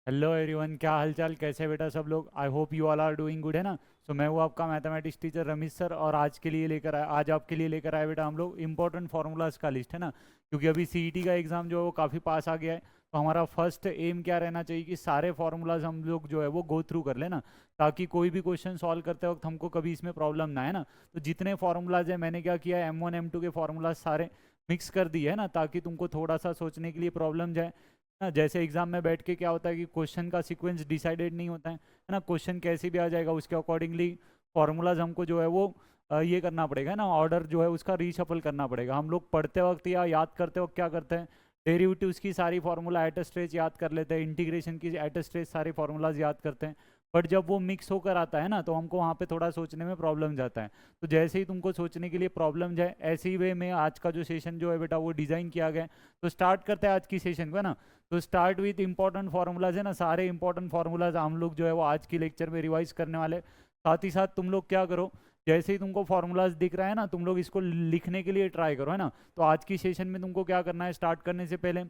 Hello everyone, क्या हालचाल, कैसे बेटा सब लोग। I hope you all are doing good, है ना। सो मैं हूँ आपका मैथमेटिक्स टीचर रमेश सर, और आज आपके लिए लेकर आए बेटा हम लोग इंपॉर्टेंट फार्मूलाज का लिस्ट, है ना। क्योंकि अभी सीईटी का एग्ज़ाम जो है वो काफ़ी पास आ गया है। तो हमारा फर्स्ट एम क्या रहना चाहिए कि सारे फार्मूलाज हम लोग जो है वो गो थ्रू कर लेना, ताकि कोई भी क्वेश्चन सॉल्व करते वक्त हमको कभी इसमें प्रॉब्लम ना है ना। तो जितने फार्मूलाज है मैंने क्या किया है, M1 M2 के फार्मूलाज सारे मिक्स कर दिए है ना, ताकि तुमको थोड़ा सा सोचने के लिए प्रॉब्लम जाए ना। जैसे एग्जाम में बैठ के क्या होता है कि क्वेश्चन का सीक्वेंस डिसाइडेड नहीं होता है ना। क्वेश्चन कैसे भी आ जाएगा, उसके अकॉर्डिंगली फॉर्मूलाज हमको जो है वो ये करना पड़ेगा ना, ऑर्डर जो है उसका रीशफल करना पड़ेगा। हम लोग पढ़ते वक्त या याद करते वक्त क्या करते हैं, डेरिवेटिव्स की सारी फार्मूला एट स्ट्रेच याद कर लेते हैं, इंटीग्रेशन की एट स्ट्रेच सारे फार्मूलाज याद करते हैं। बट जब वो मिक्स होकर आता है ना, तो हमको वहाँ पे थोड़ा सोचने में प्रॉब्लम जाता है। तो जैसे ही तुमको सोचने के लिए प्रॉब्लम जाए, ऐसे ही वे में आज का जो सेशन जो है बेटा वो डिज़ाइन किया गया है। तो स्टार्ट करते हैं आज की सेशन को, है ना। तो स्टार्ट विथ इंपॉर्टेंट फार्मूलाज, है ना। सारे इंपॉर्टेंट फार्मूलाज हम लोग जो है वो आज की लेक्चर में रिवाइज करने वाले। साथ ही साथ तुम लोग क्या करो, जैसे ही तुमको फार्मूलाज दिख रहा है ना, तुम लोग इसको लिखने के लिए ट्राई करो, है ना। तो आज की सेशन में तुमको क्या करना है, स्टार्ट करने से पहले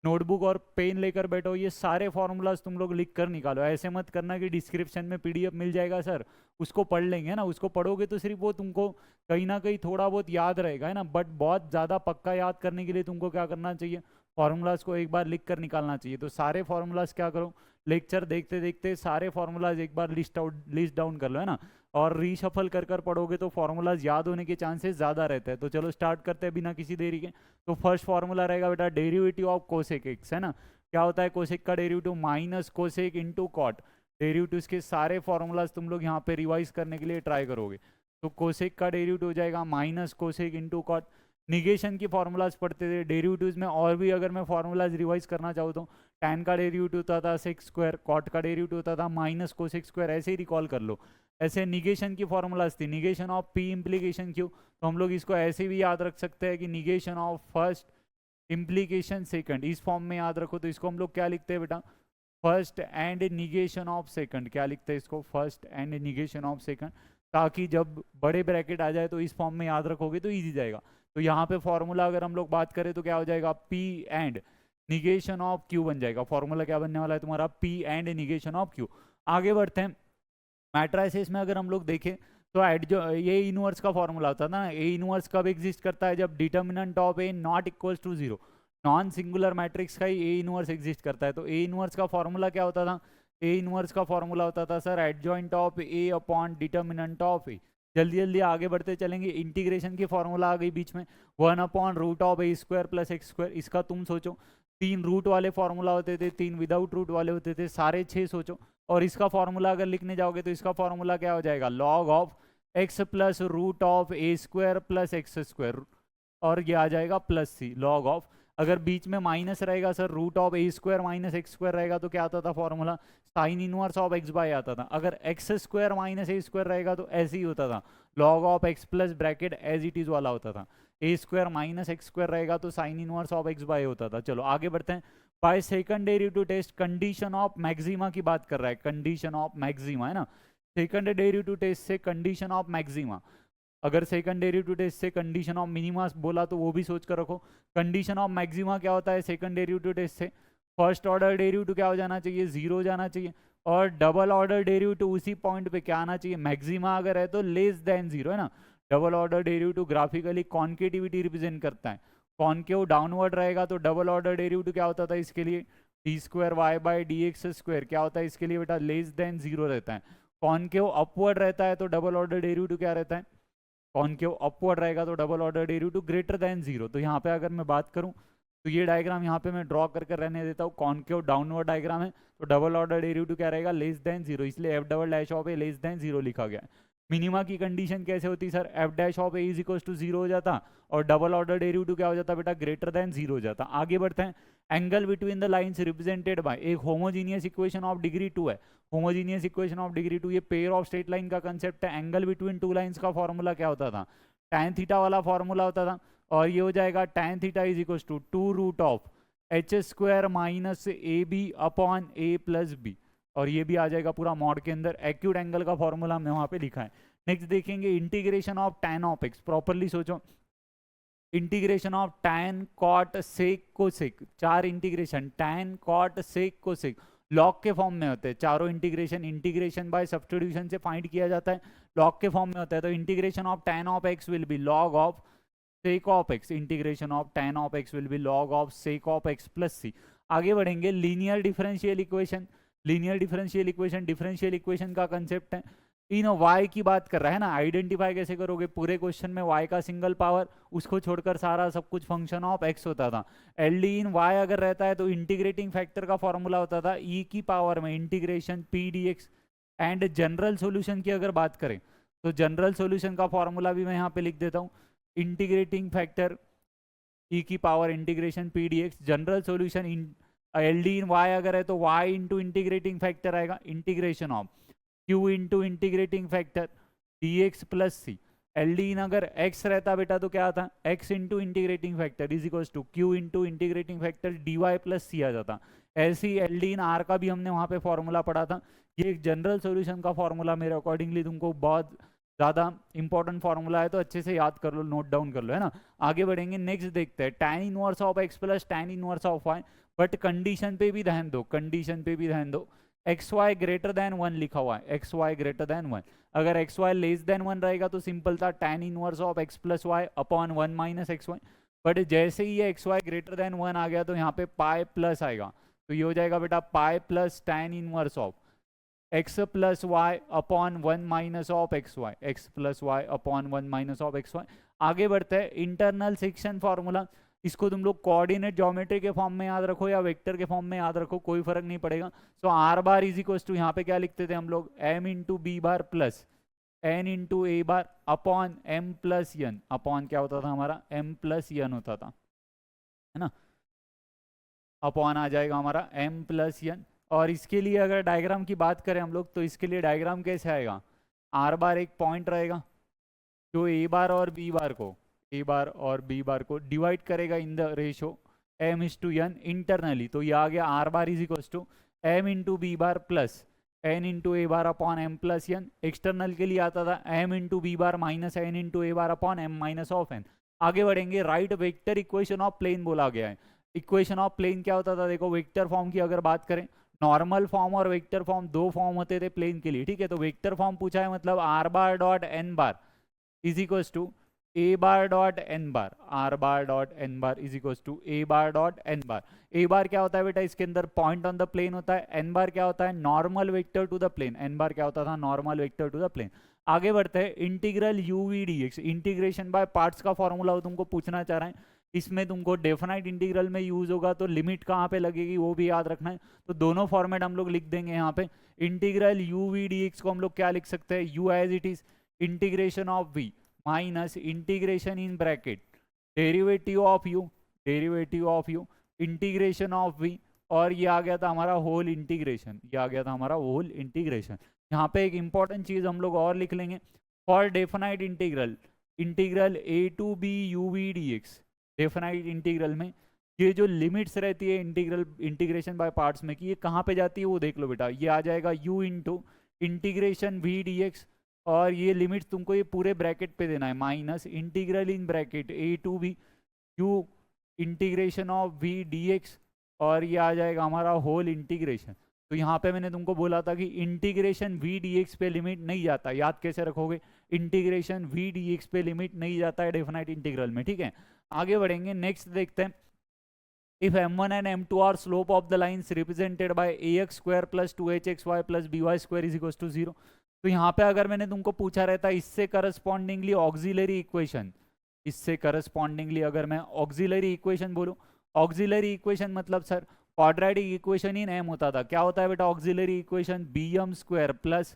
नोटबुक और पेन लेकर बैठो, ये सारे फार्मूलाज तुम लोग लिख कर निकालो। ऐसे मत करना कि डिस्क्रिप्शन में पीडीएफ मिल जाएगा सर, उसको पढ़ लेंगे, है ना। उसको पढ़ोगे तो सिर्फ वो तुमको कहीं ना कहीं थोड़ा बहुत याद रहेगा, है ना। बट बहुत ज़्यादा पक्का याद करने के लिए तुमको क्या करना चाहिए, फार्मूलाज को एक बार लिख कर निकालना चाहिए। तो सारे फार्मूलाज क्या करो, लेक्चर देखते देखते सारे फार्मूलाज एक बार लिस्ट डाउन कर लो, है ना। और रीशफल कर कर पढ़ोगे तो फार्मूलाज याद होने के चांसेस ज़्यादा रहते हैं। तो चलो स्टार्ट करते हैं बिना किसी देरी के। तो फर्स्ट फार्मूला रहेगा बेटा डेरिवेटिव ऑफ कोसेक एक्स, है ना। क्या होता है कोसेक का derivative, minus cosec into cot. Derivatives के सारे फार्मूलाज तुम लोग यहाँ पे रिवाइज करने के लिए ट्राई करोगे। तो कोसेक का डेरिवेटिव हो जाएगा minus cosec into cot. Negation की फार्मूलाज पढ़ते थे डेरिवेटिव्स में, और भी अगर मैं फार्मूलाज रिवाइज करना चाहूँ तो tan का डेरिवेटिव होता था सेक स्क्वायर, कॉट का डेरिवेटिव होता था माइनस कोसेक स्क्वायर, ऐसे ही रिकॉल कर लो। ऐसे निगेशन की फार्मूलाज थी, negation of P implication Q, तो हम लोग इसको ऐसे भी याद रख सकते हैं कि negation of first implication second, इस फॉर्म में याद रखो। तो इसको हम लोग क्या लिखते हैं बेटा, first and negation of second. क्या लिखते हैं इसको, first and negation of second, ताकि जब बड़े ब्रैकेट आ जाए तो इस फॉर्म में याद रखोगे तो ईजी जाएगा। तो यहाँ पे फॉर्मूला अगर हम लोग बात करें तो क्या हो जाएगा, P and negation of Q बन जाएगा। फॉर्मूला क्या बनने वाला है तुम्हारा, P and negation of Q. आगे बढ़ते हैं। मैट्राइसिस में अगर हम लोग देखें तो एड जो ये इनवर्स का फॉर्मूला होता है ना, ए इनवर्स कब एग्जिस्ट करता है, जब determinant of A not equals to zero. Non singular matrix का ही ए इनवर्स एग्जिस्ट करता है। तो ए इनवर्स का फॉर्मूला क्या होता था, ए इनवर्स का फॉर्मूला होता था sir adjoint of A upon determinant of A. जल्दी जल्दी आगे बढ़ते चलेंगे। इंटीग्रेशन की फॉर्मूला आ गई बीच में, 1/√a² + x²। इसका तुम सोचो, 3 रूट वाले फॉर्मूला होते थे, 3 विदाउट रूट वाले होते थे, सारे 6 सोचो। और इसका फॉर्मूला अगर लिखने जाओगे तो इसका फॉर्मूला क्या हो जाएगा, log of x + √a² + x², और ये आ जाएगा प्लस सी log ऑफ। अगर बीच में माइनस रहेगा सर, √a² - x² रहेगा तो क्या आता था formula, sign inverse of x/ आता था। अगर x² - a² रहेगा तो ऐसे ही होता था, log of x plus bracket as it is वाला होता था। a² - x² रहेगा तो साइन इनवर्स ऑफ x/ होता था। चलो आगे बढ़ते हैं। By second derivative test condition of maxima की बात कर रहा है, कंडीशन ऑफ मैक्सिमा, है ना। सेकंड डेरिवेटिव टेस्ट से कंडीशन ऑफ मैक्सिमा, अगर सेकंड डेरिवेटिव टेस्ट से कंडीशन ऑफ मिनिमा बोला तो वो भी सोच कर रखो। कंडीशन ऑफ मैक्सिमा क्या होता है सेकंड डेरिवेटिव टेस्ट से, फर्स्ट ऑर्डर डेरिवेटिव क्या हो जाना चाहिए, जीरो हो जाना चाहिए। और डबल ऑर्डर डेरिवेटिव उसी पॉइंट पे क्या आना चाहिए, मैक्सिमा अगर है तो लेस देन जीरो, है ना। Double order derivative graphically concavity represent करता है। कॉन्केव डाउनवर्ड रहेगा तो डबल ऑर्डर डेरिवेटिव क्या होता था इसके लिए, d² y/dx²। क्या होता है इसके लिए बेटा, लेस देन जीरो रहता है। कॉन्केव अपवर्ड रहता है तो डबल ऑर्डर डेरिवेटिव क्या रहता है, कॉन्केव अपवर्ड रहेगा तो double order derivative greater than zero. तो यहाँ पे अगर मैं बात करूँ तो ये डायग्राम यहाँ पे मैं ड्रॉ करके रहने देता हूँ, कॉन्केव डाउनवर्ड डायग्राम है। तो डबल ऑर्डर डेरिवेटिव क्या रहेगा, लेस देन जीरो, इसलिए F double dash of A less than zero लिखा गया है। मिनिमा की कंडीशन कैसे होती sir, F dash of A is equal to zero हो जाता, और डबल ऑर्डर डेरिवेटिव क्या हो जाता बेटा, ग्रेटर देन जीरो हो जाता। आगे बढ़ते हैं। Angle between the lines represented by एक होमोजीनियस इक्वेशन ऑफ डिग्री 2 है। होमोजीनियस इक्वेशन ऑफ डिग्री 2, ये पेयर ऑफ स्ट्रेट लाइन का कंसेप्ट है। एंगल बिटवीन टू लाइंस का फॉर्मूला क्या होता था, tan थीटा वाला फॉर्मूला होता था। और ये हो जाएगा tan theta is equal to 2√h² - ab upon a plus b, और ये भी आ जाएगा पूरा मॉड के अंदर। एक्यूट एंगल का फॉर्मूला हमने वहां पे लिखा है। नेक्स्ट देखेंगे integration of tan of x, properly सोचो। Integration of tan cot sec cosec, 4 integration tan cot sec cosec, log के फॉर्म में होते हैं चारों इंटीग्रेशन, इंटीग्रेशन बाय सब्स्टिट्यूशन से फाइंड किया जाता है, लॉग के फॉर्म में होता है। तो integration of tan of x will be log of sec of x, integration of tan of x will be log of sec of x plus c। आगे बढ़ेंगे, linear differential equation. Linear differential equation, differential equation का concept है इन y की बात कर रहा है ना, आइडेंटिफाई कैसे करोगे, पूरे क्वेश्चन में y का सिंगल पावर, उसको छोड़कर सारा सब कुछ फंक्शन ऑफ x होता था। एल डी इन y अगर रहता है तो इंटीग्रेटिंग फैक्टर का फॉर्मूला होता था e की पावर में integration p dx। And general solution की अगर बात करें तो जनरल सॉल्यूशन का फॉर्मूला भी मैं यहाँ पे लिख देता हूँ, इंटीग्रेटिंग फैक्टर e की power integration p dx। General solution L D in y अगर है तो y इंटू इंटीग्रेटिंग फैक्टर आएगा integration of q into integrating factor dx plus C. L D in अगर x रहता बेटा तो क्या आता, x into integrating factor is equal to q into integrating factor dy plus C आ जाता। ऐसे ही एल डी इन r का भी हमने वहाँ पे फॉर्मूला पढ़ा था। ये एक जनरल सॉल्यूशन का फॉर्मूला मेरे अकॉर्डिंगली तुमको बहुत ज़्यादा इंपॉर्टेंट फॉर्मूला है, तो अच्छे से याद कर लो, नोट डाउन कर लो, है ना। आगे बढ़ेंगे, नेक्स्ट देखते हैं tan inverse of x plus tan inverse of y। But condition पे भी ध्यान दो, कंडीशन पे भी ध्यान दो, एक्स वाई ग्रेटर देन 1 लिखा हुआ है, एक्स वाई ग्रेटर देन 1। अगर एक्स वाई लेस देन 1 रहेगा तो सिंपल था tan inverse of x plus Y upon 1 minus X Y. But जैसे ही ये एक्स वाई ग्रेटर देन 1 आ गया तो यहाँ पे पाई प्लस आएगा, तो ये हो जाएगा बेटा pi plus tan inverse of x plus Y upon 1 minus of X Y, X plus Y upon 1 minus of X Y. आगे बढ़ते हैं, इंटरनल सेक्शन फॉर्मूला। इसको तुम लोग कोऑर्डिनेट ज्योमेट्री के फॉर्म में याद रखो या वेक्टर के फॉर्म में याद रखो, कोई फर्क नहीं पड़ेगा। So R bar is equal to, यहाँ पे क्या लिखते थे हम लोग, M into B bar plus N into A bar upon M plus N. Upon क्या होता था हमारा, एम प्लस एन होता था, है ना। अपॉन आ जाएगा हमारा एम प्लस एन। और इसके लिए अगर डायग्राम की बात करें हम लोग तो इसके लिए डायग्राम कैसे आएगा, आर बार एक पॉइंट रहेगा जो ए बार और बी बार को, ए बार और बी बार को डिवाइड करेगा in the ratio M is to N internally. तो ये आ गया R bar is equal to M into B bar plus N into A bar upon M plus N. External के लिए आता था M into B bar minus N into A bar upon M minus of N. आगे बढ़ेंगे, right vector equation of plane बोला गया है। Equation of plane क्या होता था, देखो वेक्टर फॉर्म की अगर बात करें, नॉर्मल फॉर्म और वेक्टर फॉर्म दो फॉर्म होते थे प्लेन के लिए, ठीक है। तो वेक्टर फॉर्म पूछा है मतलब R bar dot N bar is equal to A bar dot N bar, R bar dot N bar is equal to A bar dot N bar. A bar क्या होता है बेटा, इसके अंदर पॉइंट ऑन द प्लेन होता है। N bar क्या होता है, normal vector to the plane. N bar क्या होता था, normal vector to the plane. आगे बढ़ते हैं, integral U V D X, integration by parts का फॉर्मूला तुमको पूछना चाह रहा है। इसमें तुमको डेफिनाइट इंटीग्रल में यूज होगा तो लिमिट कहाँ पे लगेगी वो भी याद रखना है। तो दोनों फॉर्मेट हम लोग लिख देंगे यहाँ पे। Integral U V D x को हम लोग क्या लिख सकते हैं, U as it is integration of V minus integration in bracket derivative of U, derivative of U integration of V, और ये आ गया था हमारा होल इंटीग्रेशन, ये आ गया था हमारा होल इंटीग्रेशन। यहाँ पे एक इंपॉर्टेंट चीज हम लोग और लिख लेंगे, for definite integral, integral A to B U V D X, definite integral में ये जो लिमिट्स रहती है इंटीग्रल इंटीग्रेशन बाय पार्ट्स में की, ये कहाँ पे जाती है वो देख लो बेटा। ये आ जाएगा u into integration V D X, और ये लिमिट तुमको ये पूरे ब्रैकेट पे देना है, minus integral in bracket A to B U integration of V D X, और ये आ जाएगा हमारा होल इंटीग्रेशन। तो यहाँ पे मैंने तुमको बोला था कि इंटीग्रेशन वी डी एक्स पे लिमिट नहीं जाता, याद कैसे रखोगे, इंटीग्रेशन वी डी एक्स पे लिमिट नहीं जाता है डेफिनाइट इंटीग्रल में, ठीक है। आगे बढ़ेंगे, नेक्स्ट देखते हैं, if m1 and m2 are slope of the lines represented by ax square plus 2hxy plus by square is equals to 0। तो यहाँ पे अगर मैंने तुमको पूछा रहता इससे करस्पॉन्डिंगली ऑक्सिलरी इक्वेशन, इससे करस्पॉन्डिंगली अगर मैं ऑक्सिलरी इक्वेशन बोलूँ, ऑक्सिलरी इक्वेशन मतलब sir quadratic equation in m होता था। क्या होता है बेटा auxiliary equation, bm square plus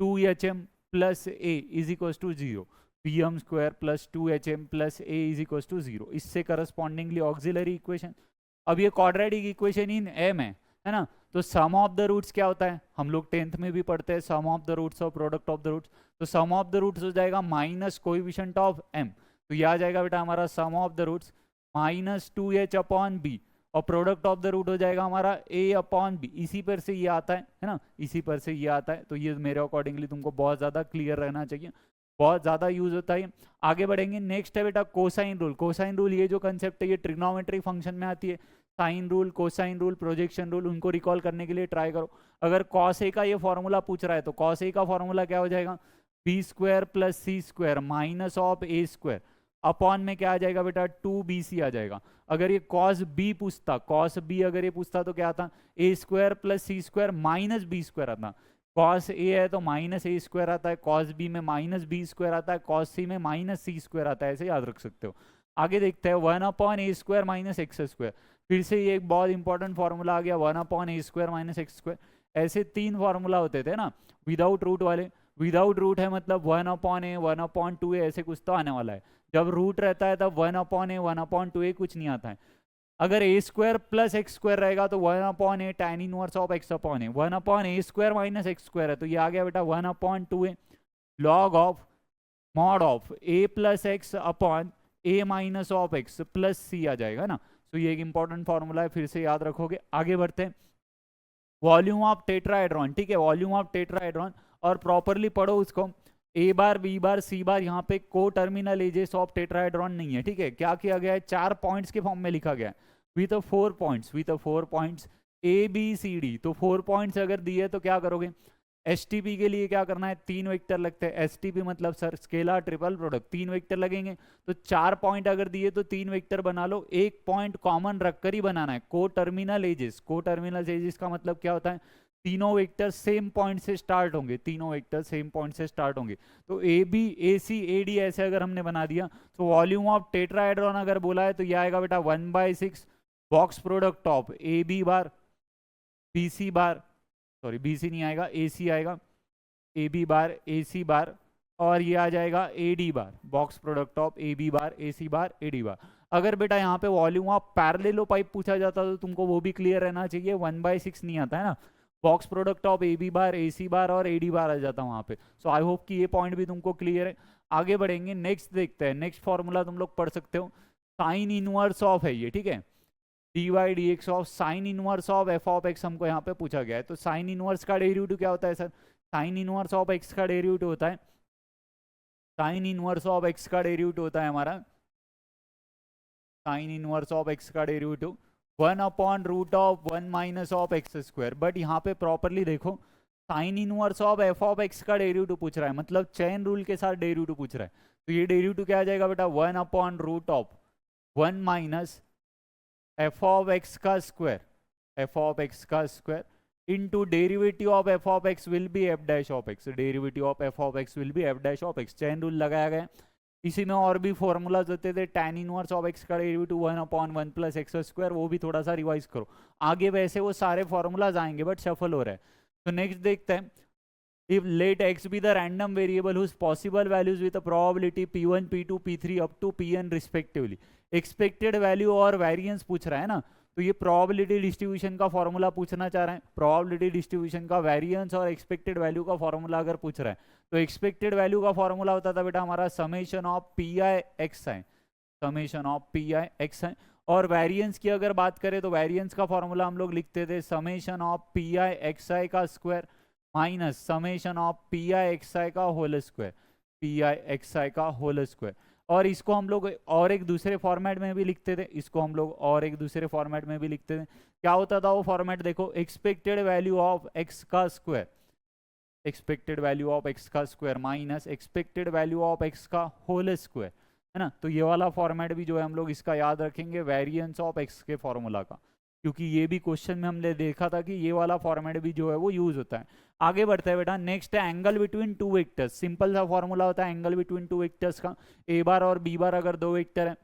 2hm plus a is equal to 0, bm square plus 2hm plus a is equal to 0, इससे करस्पॉन्डिंगली ऑक्सिलरी इक्वेशन। अब ये क्वाड्रेटिक इक्वेशन इन m है ना। तो सम ऑफ द रूट्स क्या होता है, हम लोग 10th में भी पढ़ते हैं सम ऑफ द रूट्स और प्रोडक्ट ऑफ द रूट्स। तो सम ऑफ द रूट्स हो जाएगा माइनस कोएफिशिएंट ऑफ m, तो ये आ जाएगा बेटा हमारा sum of the roots minus 2h upon b, और प्रोडक्ट ऑफ द रूट हो जाएगा हमारा a अपॉन b। इसी पर से ये आता है ना, इसी पर से ये आता है। तो ये मेरे अकॉर्डिंगली तुमको बहुत ज़्यादा क्लियर रहना चाहिए, बहुत ज़्यादा यूज होता है। आगे बढ़ेंगे, नेक्स्ट है बेटा कोसाइन रूल। कोसाइन रूल ये जो कंसेप्ट है ये ट्रिग्नोमेट्री फंक्शन में आती है। Sine rule, cosine rule, projection rule, उनको रिकॉल करने के लिए ट्राई करो। अगर कॉस ए का ये फॉर्मूला पूछ रहा है तो कॉस ए का फॉर्मूला क्या हो जाएगा, B square plus C square minus of A square upon में क्या आ जाएगा बेटा, 2bc आ जाएगा। अगर ये कॉस बी पूछता, कॉस बी अगर ये पूछता तो क्या आता, ए स्क्वायर प्लस सी स्क्वायर माइनस बी स्क्वायर आता। कॉस ए है तो माइनस ए स्क्वायर आता है, कॉस बी में माइनस बी स्क्वायर आता है, कॉस सी में माइनस सी स्क्वायर आता है, ऐसे याद रख सकते हो। आगे देखते हैं 1/a² माइनस एक्स स्क्वायर। फिर से ये एक बहुत इंपॉर्टेंट फॉर्मूला आ गया, 1/a² माइनस एक्स स्क्वायर। ऐसे 3 फॉर्मूला होते थे ना विदाउट रूट वाले। विदाउट रूट है मतलब 1/a 1/2a ऐसे कुछ तो आने वाला है। जब रूट रहता है तब 1/a 1/2a कुछ नहीं आता है। अगर A square plus x square रहेगा तो 1/a tan inverse of X upon A, 1/a² minus X square है तो ये आ गया बेटा 1/2a log of mod of A plus X upon A minus of x plus C आ जाएगा ना। तो ये एक इंपॉर्टेंट फॉर्मूला है, फिर से याद रखोगे। आगे बढ़ते हैं, वॉल्यूम ऑफ टेट्राहेड्रॉन, ठीक है, वॉल्यूम ऑफ टेट्राहेड्रॉन, और प्रॉपरली पढ़ो उसको। ए बार बी बार सी बार यहाँ पे को टर्मिनल एजेस ऑफ टेट्राहेड्रॉन नहीं है, ठीक है। क्या किया गया है, 4 पॉइंट्स के फॉर्म में लिखा गया है with 4 points, with 4 points A B C D. तो 4 पॉइंट्स अगर दिए तो क्या करोगे, एसटीपी के लिए क्या करना है, 3 वेक्टर लगते हैं। एसटीपी मतलब sir scalar triple product, 3 vector लगेंगे। तो 4 पॉइंट अगर दिए तो 3 वेक्टर बना लो, एक पॉइंट कॉमन रखकर ही बनाना है। को टर्मिनल एजेस, को टर्मिनल एजेस का मतलब क्या होता है, तीनों वेक्टर सेम पॉइंट से स्टार्ट होंगे, तीनों वेक्टर सेम पॉइंट से स्टार्ट होंगे। तो A B A C A D ऐसे अगर हमने बना दिया तो वॉल्यूम ऑफ टेट्राहेड्रॉन अगर बोला है तो यह आएगा बेटा 1/6 box product of A B bar B C bar, sorry B C नहीं आएगा, ए सी आएगा, ए B bar A C bar, और ये आ जाएगा A D bar, box product of A B bar A C bar A D bar. अगर बेटा यहाँ पे वॉल्यूम ऑफ पैरेललो पाइप पूछा जाता तो तुमको वो भी क्लियर रहना चाहिए, 1/6 नहीं आता है ना, box product of A B bar A C bar और ए डी बार आ जाता वहाँ पे। सो आई होप कि ये पॉइंट भी तुमको क्लियर है। आगे बढ़ेंगे, नेक्स्ट देखते हैं। नेक्स्ट फॉर्मूला तुम लोग पढ़ सकते हो, साइन इनवर्स ऑफ है ये, ठीक है, D Y D X of sine inverse of F of X हमको यहाँ पे पूछा गया है। तो साइन इनवर्स का डेरिवेटिव क्या होता है sir, sign inverse of x का डेरिवेटिव होता है, साइन इनवर्स ऑफ एक्स का डेरिवेटिव होता है हमारा, साइन इनवर्स ऑफ एक्स का derivative 1/√1 minus of x square. But यहाँ पे प्रॉपरली देखो, sign inverse of F of x का डेरिवेटिव पूछ रहा है, मतलब चेन रूल के साथ डेरिवेटिव पूछ रहा है। तो ये डेरिवेटिव क्या आ जाएगा बेटा, 1/√1 माइनस एफ ऑफ एक्स का स्क्वायर, एफ ऑफ एक्स का square into derivative of F of x will be F dash of x, derivative of F of x will be F dash of x. Chain rule लगाया गया। इसी में और भी formulas होते थे, tan inverse of x का derivative 1/1 plus x square, वो भी थोड़ा सा रिवाइज करो आगे, वैसे वो सारे फॉर्मूलाज आएंगे बट शफल हो रहा है। तो नेक्स्ट देखते हैं, if let x be the random variable whose possible values with a probability p1 p2 p3 up to pn respectively, expected value और variance पूछ रहा है ना, तो ये probability distribution का फॉर्मूला पूछना चाह रहे हैं। probability distribution का variance और expected value का फॉर्मूला अगर पूछ रहा है तो expected value का फॉर्मूला होता था बेटा हमारा summation of pi xi, summation of pi xi। और वेरिएंस की अगर बात करें तो वेरिएंस का फॉर्मूला हम लोग लिखते थे summation of P I X I का square minus summation of P I X I का whole square, P I X I का होल स्क्वायर। और इसको हम लोग और एक दूसरे फॉर्मेट में भी लिखते थे, इसको हम लोग और एक दूसरे फॉर्मेट में भी लिखते थे। क्या होता था वो फॉर्मेट, देखो एक्सपेक्टेड वैल्यू ऑफ एक्स का square, expected value of x का square minus expected value of x का होल स्क्वायर, है ना। तो ये वाला फॉर्मेट भी जो है हम लोग इसका याद रखेंगे वेरिएंस ऑफ एक्स के फॉर्मूला का, क्योंकि ये भी क्वेश्चन में हमने देखा था कि ये वाला फॉर्मेट भी जो है वो यूज होता है। आगे बढ़ते हैं बेटा, नेक्स्ट है angle between two vectors. Simple सा फॉर्मूला होता है एंगल बिटवीन टू वेक्टर्स का, ए बार और बी बार अगर दो वेक्टर है,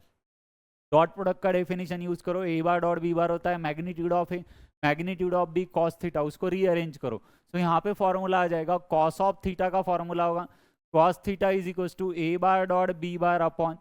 डॉट प्रोडक्ट का डेफिनेशन यूज करो, A bar dot B bar होता है magnitude of A magnitude of B cos theta, उसको रीअरेंज करो। तो यहाँ पे फॉर्मूला आ जाएगा कॉस ऑफ थीटा का फॉर्मूला होगा cos theta is equal to A bar dot B bar upon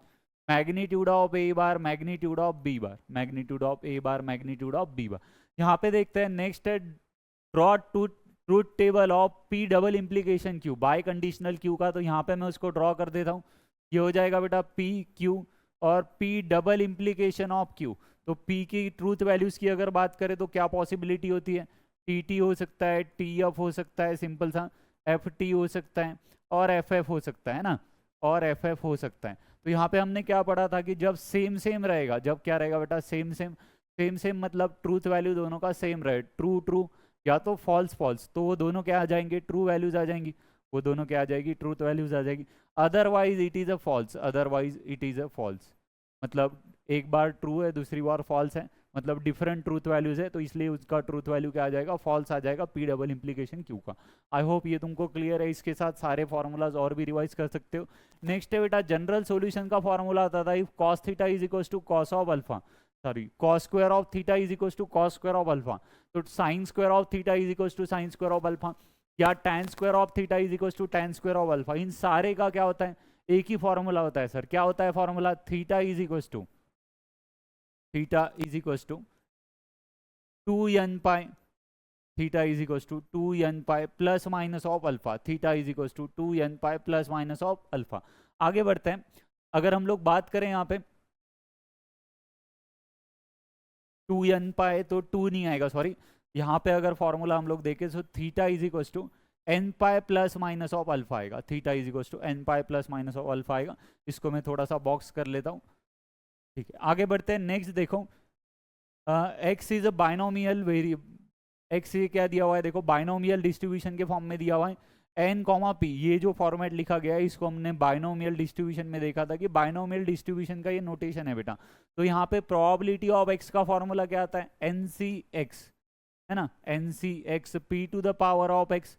magnitude of A bar magnitude of B bar, magnitude of A bar magnitude of B bar. यहाँ पे देखते हैं next है draw truth table of P double implication Q by conditional Q का। तो यहाँ पे मैं उसको ड्रॉ कर देता हूँ, ये हो जाएगा बेटा पी क्यू और P double implication of Q. तो पी की ट्रूथ वैल्यूज की अगर बात करें तो क्या पॉसिबिलिटी होती है, टी टी हो सकता है, टी एफ हो सकता है, सिंपल सा एफ टी हो सकता है और एफ एफ हो सकता है ना, और एफ एफ हो सकता है। तो यहाँ पे हमने क्या पढ़ा था कि जब सेम सेम रहेगा, जब क्या रहेगा बेटा सेम सेम, सेम सेम मतलब ट्रूथ वैल्यू दोनों का सेम रहे, ट्रू ट्रू या तो फॉल्स फॉल्स, तो वो दोनों क्या आ जाएंगे, ट्रू वैल्यूज आ जाएंगी, वो दोनों क्या आ जाएगी, ट्रूथ वैल्यूज आ जाएगी। Otherwise it is a false, otherwise it is a false, मतलब एक बार ट्रू है दूसरी बार फॉल्स है, मतलब डिफरेंट ट्रूथ वैल्यूज है, तो इसलिए उसका ट्रूथ वैल्यू क्या आ जाएगा, फॉल्स आ जाएगा, पी डबल इंप्लीकेशन क्यू का। आई होप ये तुमको क्लियर है। इसके साथ सारे फॉर्मूलाज और भी रिवाइज कर सकते हो। नेक्स्ट है बेटा जनरल सॉल्यूशन का फॉर्मूला आता था, if cos theta is equals to cos of alpha, sorry cos square of theta is equals to cos square of alpha, तो sine square of theta is equals to sine square of alpha, या tan square of theta is equals to tan square of alpha. इन सारे का क्या होता है, एक ही formula होता है सर। क्या होता है formula, theta is equals to, theta is equals to 2n pi, theta is equals to 2n pi plus minus of alpha, theta is equals to 2n pi plus minus of alpha. आगे बढ़ते हैं, अगर हम लोग बात करें यहाँ पे 2n पाई तो 2 नहीं आएगा, सॉरी यहाँ पे अगर फॉर्मूला हम लोग देखें तो theta is equals to N pi plus minus of alpha आएगा, theta is equals to N pi plus minus of alpha आएगा। इसको मैं थोड़ा सा बॉक्स कर लेता हूँ, ठीक है। आगे बढ़ते हैं, नेक्स्ट देखो x is a binomial variable, x ये क्या दिया हुआ है, देखो बाइनोमियल डिस्ट्रीब्यूशन के फॉर्म में दिया हुआ है, एन कॉमा पी, ये जो फॉर्मेट लिखा गया है इसको हमने बाइनोमियल डिस्ट्रीब्यूशन में देखा था कि बाइनोमियल डिस्ट्रीब्यूशन का ये नोटेशन है बेटा। तो यहाँ पे प्रोबेबिलिटी ऑफ एक्स का फॉर्मूला क्या आता है, एन सी एक्स, है ना, N C X P to the power of X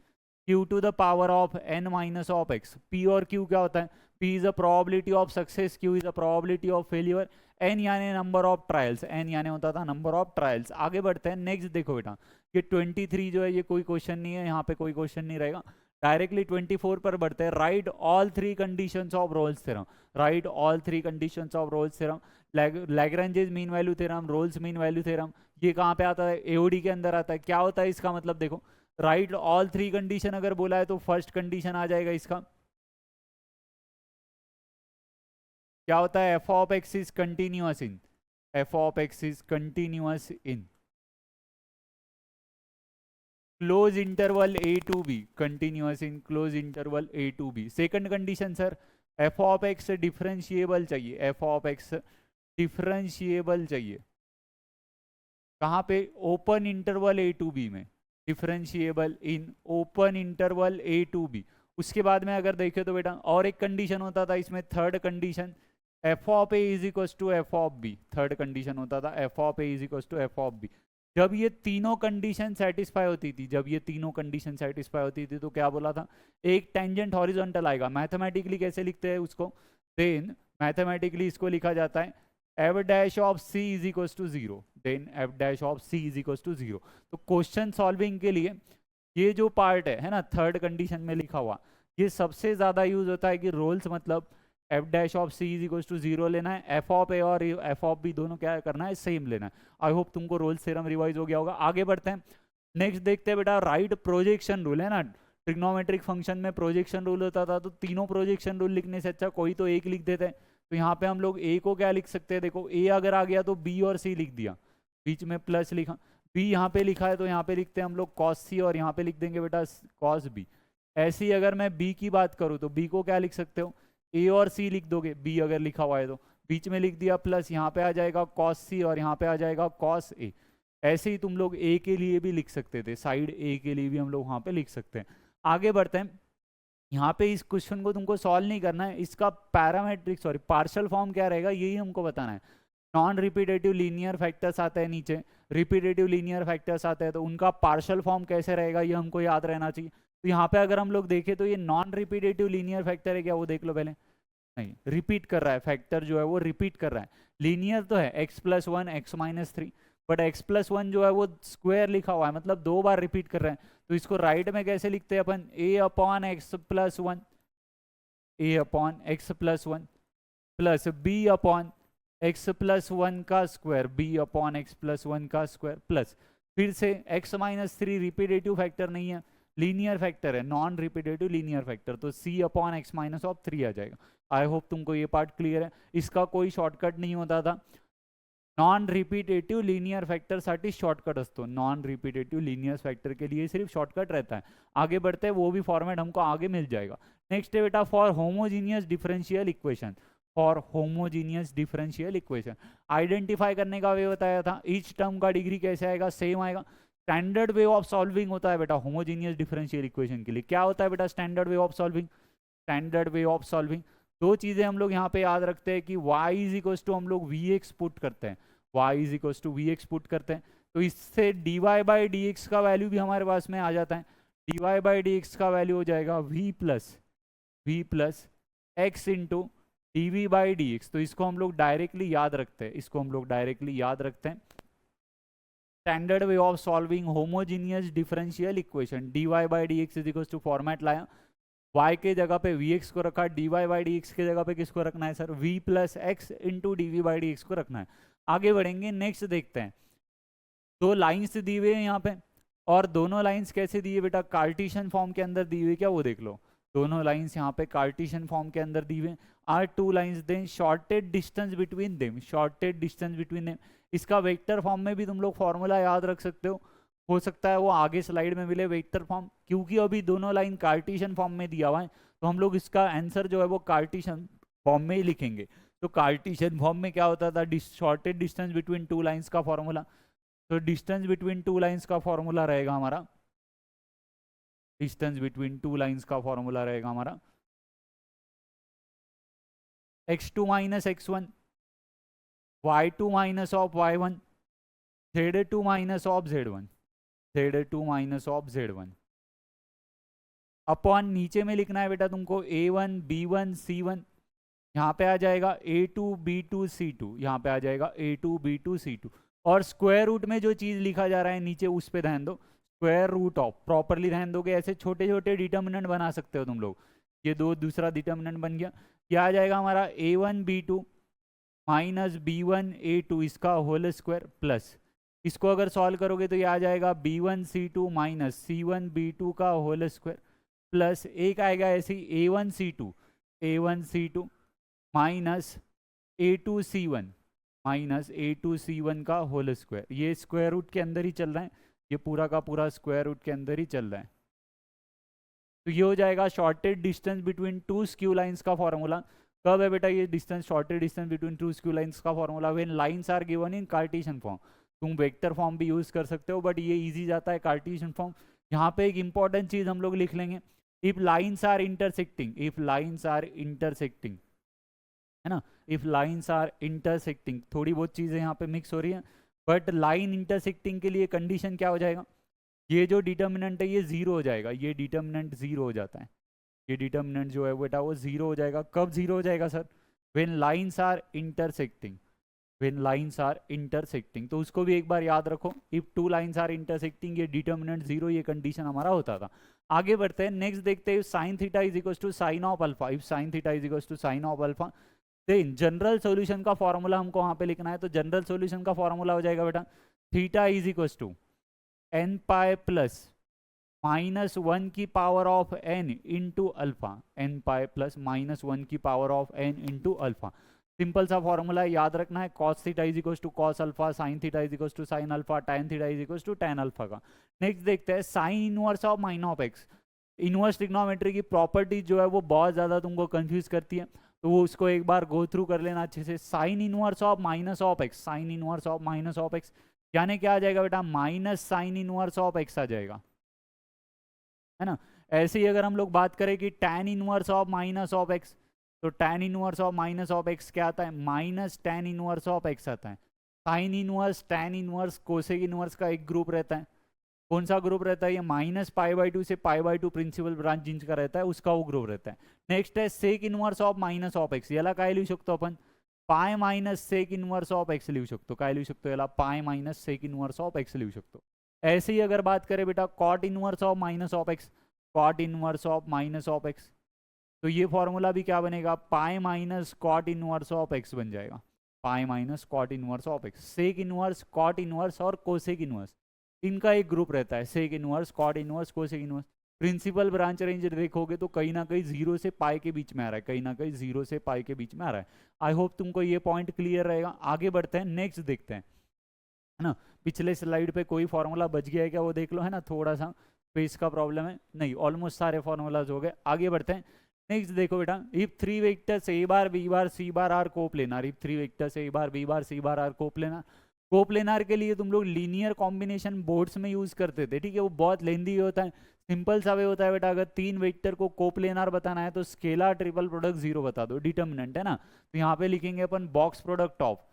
Q to the power of N minus of X. P और क्यू क्या होता है, P is a probability of success, Q is a probability of failure, N यानी number of trials, N यानी होता था number of trials. आगे बढ़ते हैं, नेक्स्ट देखो बेटा ये 23 जो है ये कोई क्वेश्चन नहीं है, यहाँ पे कोई क्वेश्चन नहीं रहेगा, डायरेक्टली 24 पर बढ़ते हैं। Right all three conditions of Rolle's theorem, right all three conditions of Rolle's theorem, Lagrange's mean value theorem, Rolle's mean value theorem, ये कहाँ पे आता है, एओडी के अंदर आता है। क्या होता है इसका मतलब, देखो राइट ऑल थ्री कंडीशन अगर बोला है तो फर्स्ट कंडीशन आ जाएगा इसका, क्या होता है, F of x is continuous in, F of x is continuous in close interval A to B, continuous in close interval A to B. Second condition sir, F of X differentiable चाहिए, F of X differentiable चाहिए कहाँ पे, open interval A to B में, differentiable in open interval A to B. उसके बाद में अगर देखें तो बेटा और एक कंडीशन होता था इसमें, third condition, F of A is equal to F of B, third condition होता था F of A is equal to F of B. जब ये तीनों कंडीशन सेटिस्फाई होती थी, जब ये तीनों कंडीशन सेटिस्फाई होती थी तो क्या बोला था, एक टेंजेंट हॉरिजॉन्टल आएगा। मैथमेटिकली कैसे लिखते हैं उसको, देन मैथमेटिकली इसको लिखा जाता है F dash of C is equal to zero, then F dash of C is equal to zero. तो क्वेश्चन सॉल्विंग के लिए ये जो पार्ट है ना, थर्ड कंडीशन में लिखा हुआ, ये सबसे ज्यादा यूज होता है कि रोल्स मतलब F dash of C is equal to zero लेना है, एफ ऑफ ए और एफ ऑफ बी दोनों क्या करना है, सेम लेना है। आई होप तुमको रोल्स थ्योरम रिवाइज हो गया होगा। आगे बढ़ते हैं, नेक्स्ट देखते हैं बेटा राइट प्रोजेक्शन रूल, है ना, ट्रिग्नोमेट्रिक फंक्शन में प्रोजेक्शन रूल होता था, तो तीनों प्रोजेक्शन रूल लिखने से अच्छा कोई तो एक लिख देते हैं। तो यहाँ पे हम लोग ए को क्या लिख सकते हैं, देखो ए अगर आ गया तो बी और सी लिख दिया, बीच में प्लस लिखा, बी यहाँ पे लिखा है तो यहाँ पे लिखते हैं हम लोग कॉस सी और यहाँ पे लिख देंगे बेटा कॉस बी। ऐसे ही अगर मैं बी की बात करूँ तो बी को क्या लिख सकते हो, ए और सी लिख दोगे, बी अगर लिखा हुआ है तो बीच में लिख दिया प्लस, यहाँ पे आ जाएगा कॉस सी और यहाँ पे आ जाएगा कॉस ए। ऐसे ही तुम लोग ए के लिए भी लिख सकते थे, साइड ए के लिए भी हम लोग वहाँ पे लिख सकते हैं। आगे बढ़ते हैं, यहाँ पे इस क्वेश्चन को तुमको सॉल्व नहीं करना है, इसका पैरामेट्रिक सॉरी पार्शियल फॉर्म क्या रहेगा यही हमको बताना है। नॉन रिपीटेटिव लीनियर फैक्टर्स आता है नीचे, रिपीटेटिव लीनियर फैक्टर्स आते हैं, तो उनका पार्शियल फॉर्म कैसे रहेगा ये हमको याद रहना चाहिए। तो यहाँ पे अगर हम लोग देखें तो ये नॉन रिपीटेटिव लीनियर फैक्टर है क्या, वो देख लो पहले, नहीं रिपीट कर रहा है, फैक्टर जो है वो रिपीट कर रहा है। लीनियर तो है x plus one x minus three, but x plus one जो है वो स्क्वायर लिखा हुआ है, मतलब दो बार रिपीट कर रहे हैं। तो इसको राइट में कैसे लिखते हैं अपन, A upon x plus one, A upon x plus one plus B upon x plus one का स्क्वायर, B upon x plus one का स्क्वायर प्लस फिर से X minus three repetitive factor नहीं है, लीनियर फैक्टर है, नॉन रिपीटेटिव लीनियर फैक्टर, तो C upon X minus of three आ जाएगा। आई होप तुमको ये पार्ट क्लियर है। इसका कोई शॉर्टकट नहीं होता था, नॉन रिपीटेटिव लीनियर फैक्टर साठी शॉर्टकट असतो, नॉन रिपीटेटिव लीनियर फैक्टर के लिए सिर्फ शॉर्टकट रहता है। आगे बढ़ते हैं, वो भी फॉर्मेट हमको आगे मिल जाएगा। नेक्स्ट है बेटा for homogeneous differential equation, for homogeneous differential equation. Identify करने का वे बताया था, ईच टर्म का डिग्री कैसे आएगा, सेम आएगा। स्टैंडर्ड वे ऑफ सॉल्विंग होता है बेटा होमोजीनियस डिफरेंशियल इक्वेशन के लिए, क्या होता है बेटा standard way of solving, standard way of solving दो चीजें हम लोग यहाँ पे याद रखते हैं कि y इज इक्वल टू हम लोग वी एक्स पुट करते हैं, y is equal to V X put करते हैं, तो इससे dy बाई डी एक्स का वैल्यू भी हमारे पास में आ जाता है, dy बाई डी एक्स का वैल्यू हो जाएगा v plus X into D V by D x. तो इसको हम लोग डायरेक्टली याद रखते हैं, इसको हम लोग डायरेक्टली याद रखते हैं, standard way of solving homogeneous differential equation, dy by D X is equal to format लाया, y के जगह पे vx को रखा, dy बाई डी एक्स के जगह पे किसको रखना है sir, v plus X into D V by D x को रखना है। आगे बढ़ेंगे, नेक्स्ट देखते हैं, दो लाइन्स दी हुई है यहाँ पे, और दोनों लाइन्स कैसे दी है बेटा, कार्टेशियन फॉर्म के अंदर दी हुई, क्या वो देख लो, दोनों लाइन्स यहाँ पे कार्टेशियन फॉर्म के अंदर दी हुई are two lines, then shortest distance between them, shortest distance between them. इसका वेक्टर फॉर्म में भी तुम लोग फॉर्मूला याद रख सकते हो सकता है वो आगे स्लाइड में मिले वेक्टर फॉर्म, क्योंकि अभी दोनों लाइन कार्टेशियन फॉर्म में दिया हुआ है, तो हम लोग इसका आंसर जो है वो कार्टेशियन फॉर्म में ही लिखेंगे। तो कार्टेशियन फॉर्म में क्या होता था, shorted distance between two lines का फॉर्मूला, तो डिस्टेंस बिटवीन टू लाइन्स का फॉर्मूला रहेगा हमारा, डिस्टेंस बिटवीन टू लाइन्स का फॉर्मूला रहेगा हमारा x2 minus x1, y2 minus of y1, z2 minus of z1, z2 minus of z1 upon नीचे में लिखना है बेटा तुमको a1 b1 c1, यहाँ पे आ जाएगा a2 b2 c2, यहाँ पे आ जाएगा a2 b2 c2, और स्क्वायर रूट में जो चीज लिखा जा रहा है नीचे उस पे ध्यान दो, स्क्वायर रूट ऑफ, प्रॉपरली ध्यान दोगे, ऐसे छोटे छोटे डिटर्मिनेंट बना सकते हो तुम लोग, ये दो दूसरा डिटर्मिनेंट बन गया, क्या आ जाएगा हमारा a1 b2 minus b1 a2 इसका होल स्क्वायर प्लस, इसको अगर सॉल्व करोगे तो ये आ जाएगा b1 c2 minus c1 b2 का होल स्क्वायर प्लस एक आएगा ऐसे ही a1 c2 minus a2 c1 minus a2 c1 का होल स्क्वायर, ये स्क्वायर रूट के अंदर ही चल रहा है, ये पूरा का पूरा स्क्वायर रूट के अंदर ही चल रहा है। तो ये हो जाएगा shortest distance between two skew lines का फॉर्मूला। कब है बेटा ये distance, shortest distance between two skew lines का formula when lines are given in cartesian form. तुम वेक्टर फॉर्म भी यूज कर सकते हो बट ये इजी जाता है कार्टेशियन फॉर्म। यहाँ पे एक इंपॉर्टेंट चीज हम लोग लिख लेंगे, if lines are intersecting, if lines are intersecting, है ना, इफ लाइंस आर इंटरसेक्टिंग, थोड़ी बहुत चीजें यहाँ पे मिक्स हो रही है बट लाइन इंटरसेक्टिंग के लिए कंडीशन क्या हो जाएगा, ये जो डिटर्मिनेंट है ये जीरो हो जाएगा, ये डिटर्मिनेंट जीरो हो जाता है, ये डिटर्मिनेंट जो है बेटा वो जीरो हो जाएगा। कब जीरो हो जाएगा sir, when lines are intersecting, when lines are intersecting, तो उसको भी एक बार याद रखो, if two lines are intersecting ये डिटर्मिनेंट जीरो, ये कंडीशन हमारा होता था। आगे बढ़ते हैं, नेक्स्ट देखते हैं, sine theta is equal to sine of alpha, if sine theta is equal to sine of alpha, then general solution का फॉर्मूला हमको वहां पे लिखना है, तो जनरल सॉल्यूशन का फॉर्मूला हो जाएगा बेटा theta is equal to N pi plus minus one की power of N into alpha, N pi plus minus one की power of N into alpha. Simple सा फॉर्मूला है, याद रखना है, cos theta is equal to cos alpha, sine theta is equal to sine alpha, tan theta is equal to tan alpha का। Next देखते हैं sine inverse of minus of X. Inverse trigonometry की property जो है वो बहुत ज़्यादा तुमको कंफ्यूज करती है, तो वो उसको एक बार गो थ्रू कर लेना अच्छे से। Sine inverse of minus of X, sine inverse of minus of X यानी क्या आ जाएगा बेटा, minus sine inverse of X आ जाएगा, है ना। ऐसे ही अगर हम लोग बात करें कि tan inverse of minus of x, तो tan inverse of minus of x क्या आता है, minus tan inverse of X आता है। Sine inverse, tan inverse, cosec inverse का एक ग्रुप रहता है, कौन सा ग्रुप रहता है, ये माइनस पाई बाई टू से pi by two principal branch जिंच का रहता है, उसका वो ग्रुप रहता है। नेक्स्ट है sec inverse of minus of X, याला काय लिहू शकतो आपण, pi minus sec inverse of X लिहू शकतो, काय लिहू शकतो याला, pi minus sec inverse of X लिहू शकतो। ऐसे ही अगर बात करें बेटा cot inverse of minus of X, cot inverse of minus of x, तो ये फॉर्मूला भी क्या बनेगा, pi minus cot inverse of X बन जाएगा, pi minus cot inverse of X. Sec inverse, cot inverse और कोसेक इनवर्स, इनका एक ग्रुप रहता है, sec inverse, cot inverse, cosec inverse. Principal branch range देखोगे तो कहीं ना कहीं जीरो से पाई के बीच में आ रहा है, कहीं ना कहीं जीरो से पाई के बीच में आ रहा है। आई होप तुमको ये पॉइंट क्लियर रहेगा। आगे बढ़ते हैं, नेक्स्ट देखते हैं, है ना। पिछले स्लाइड पे कोई फॉर्मूला बच गया है क्या वो देख लो, है ना, थोड़ा सा स्पेस का प्रॉब्लम है, नहीं ऑलमोस्ट सारे फॉर्मूलाज हो गए। आगे बढ़ते हैं, नेक्स्ट देखो बेटा, if three vectors A bar B bar C bar are coplanar, if three vectors A bar B bar C bar are coplanar. Coplanar के लिए तुम लोग लीनियर कॉम्बिनेशन बोर्ड्स में यूज करते थे, ठीक है, वो बहुत लेंदी होता है। सिंपल सा वे होता है बेटा, अगर तीन वेक्टर को कोप्लेनर बताना है तो स्केलर ट्रिपल प्रोडक्ट जीरो बता दो, डिटर्मिनेंट है ना। तो यहाँ पे लिखेंगे अपन box product of